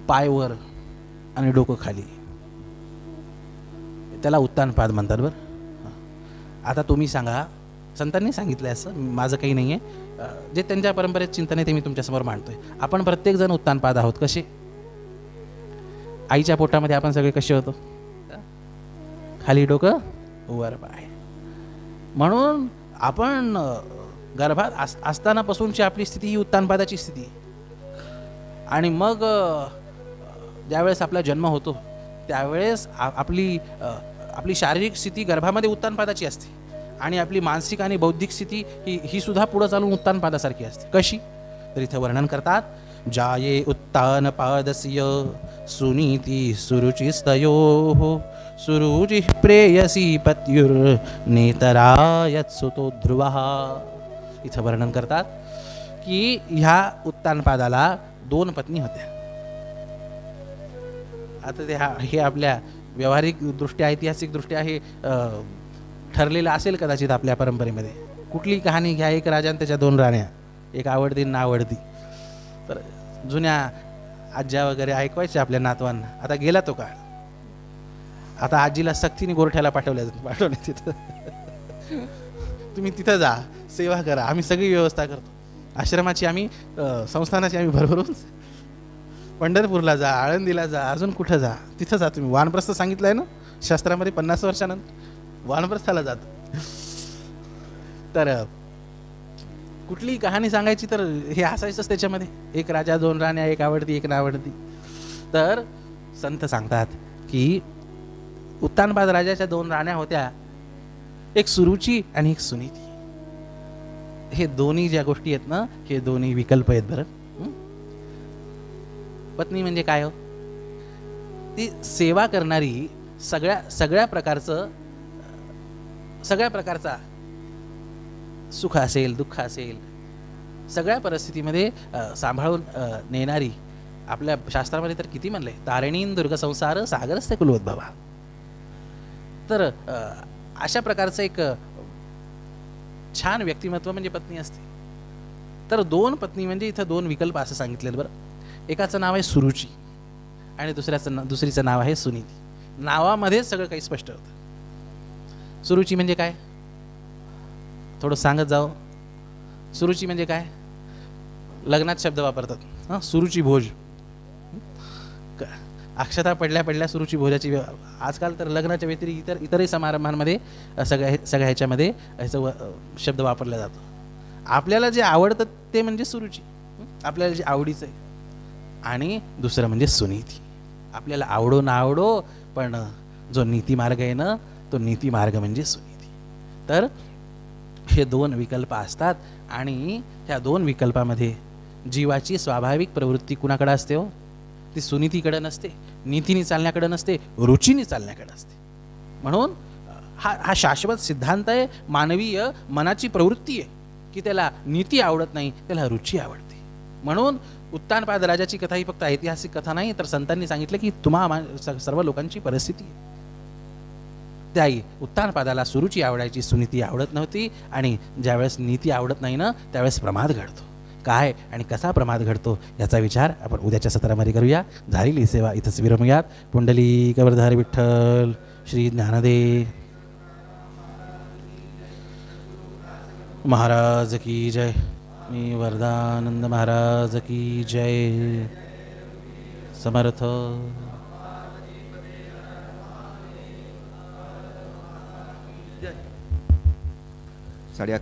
पाय वर आणि डोकं खाली, त्याला उत्तानपाद म्हणतात. बरं, आता तुम्ही सांगा, संतांनी सांगितलंय असं, माझं काही नाही आहे, जे त्यांच्या परंपरेत चिंतन आहे ते मी तुमच्यासमोर मांडतोय. आपण प्रत्येकजण उत्तानपाद आहोत. कसे? आईच्या पोटामध्ये आपण सगळे कसे होतो? खाली डोकं वर पाय. म्हणून आपण गर्भात असतानापासूनची आपली स्थिती ही उत्तानपादाची स्थिती. आणि मग ज्यावेळेस आपला जन्म होतो त्यावेळेस आपली शारीरिक स्थिती गर्भामध्ये उत्तानपादाची असते, आणि आपली मानसिक आणि बौद्धिक स्थिती ही सुद्धा पुढे चालून उत्तानपादासारखी असते. कशी? तर इथं वर्णन करतात, जाये उत्तानपादस्य सुनीती सुरुचिस्तयोः सुरुचि प्रेयसी पत्युर्नेतरायत सुतो ध्रुवः. इथं वर्णन करतात की ह्या उत्तानपादाला 2 पत्नी होत्या. आता ते हे आपल्या व्यावहारिक दृष्ट्या, ऐतिहासिक दृष्ट्या हे ठरलेलं असेल कदाचित आपल्या परंपरेमध्ये. कुठली कहाणी घ्या, एक राजा आणि त्याच्या 2 राण्या, एक आवडती ना आवडती. तर जुन्या आज्या वगैरे ऐकवायच्या आपल्या नातवांना. आता गेला तो काळ, आता आजीला सक्तीने गोरठ्याला पाठवले तिथं. तुम्ही तिथं जा, सेवा करा, आम्ही सगळी व्यवस्था करतो. आश्रमाची आम्ही, संस्थानाची आम्ही भरभरून, पंढरपूरला जा, आळंदीला जा, अजून कुठं जा, तिथं जा तुम्ही. वानप्रस्थ सांगितलंय ना शास्त्रामध्ये, 50 वर्षानंतर वानप्रस्थाला जात. तर कुठली कहाणी सांगायची तर हे असायचंच त्याच्यामध्ये, एक राजा 2 राण्या, एक आवडती एक नावडती. तर संत सांगतात की उत्तानपाद राजाच्या 2 राण्या होत्या, एक सुरुची आणि एक सुनीती. हे दोन्ही ज्या गोष्टी आहेत ना, हे दोन्ही विकल्प आहेत. बरं, पत्नी म्हणजे काय हो? ती सेवा करणारी, सगळ्या प्रकारचा सुख असेल, दुःख असेल, सगळ्या परिस्थितीमध्ये सांभाळून नेणारी. आपल्या शास्त्रामध्ये तर किती म्हणलंय, तारिणीन दुर्ग संसार सागरस्ते कुलोद्भवा. तर अशा प्रकारचं एक छान व्यक्तिमत्व म्हणजे पत्नी असते. तर दोन पत्नी म्हणजे इथं दोन विकल्प असं सांगितलेलं बरं. एकाचं नाव आहे सुरुची आणि दुसरीचं नाव आहे सुनीती. नावामध्येच सगळं काही स्पष्ट होतं. सुरुची म्हणजे काय, थोडं सांगत जाओ. सुरुची म्हणजे काय? लग्नात शब्द वापरतात, हां, सुरुची भोज. अक्षता पडल्या सुरुची भोजाची. आजकाल तर लग्नाच्या व्यतिरिक्त इतरही समारंभांमध्ये सगळ्या ह्याच्यामध्ये ह्याचा शब्द वापरला जातो. आपल्याला जे आवडतं ते म्हणजे सुरुची, आपल्याला जे आवडीचं आहे. आणि दुसरं म्हणजे सुनीती. आपल्याला आवडो ना आवडो, पण जो नीती मार्ग आहे ना, तो नीती मार्ग म्हणजे सुनीती. तर हे दोन विकल्प असतात आणि ह्या दोन विकल्पामध्ये जीवाची स्वाभाविक प्रवृत्ती कुणाकडे असते हो? ती सुनीतीकडे नसते, नीतीने चालण्याकडे नसते, रुचीने चालण्याकडे असते. म्हणून हा शाश्वत सिद्धांत आहे. मानवीय मनाची प्रवृत्ती आहे की त्याला नीती आवडत नाही, त्याला रुची आवडते. म्हणून उत्तानपाद राजाची कथा ही फक्त ऐतिहासिक कथा नाही, तर संतांनी सांगितलं की सर्व लोकांची परिस्थिती आहे. त्याही उत्तानपादाला सुरुची आवडायची, सुनीती आवडत नव्हती. आणि ज्यावेळेस नीती आवडत नाही ना, त्यावेळेस प्रमाद घडतो. काय आणि कसा प्रमाद घडतो याचा विचार आपण उद्याच्या सत्रामध्ये करूया. झालेली सेवा इथंच विरमूयात. पुंडलिक वरधारी विठ्ठल श्री ज्ञानदेव महाराज की जय. मी वरदानंद महाराज की जय. समर्थ. 11:30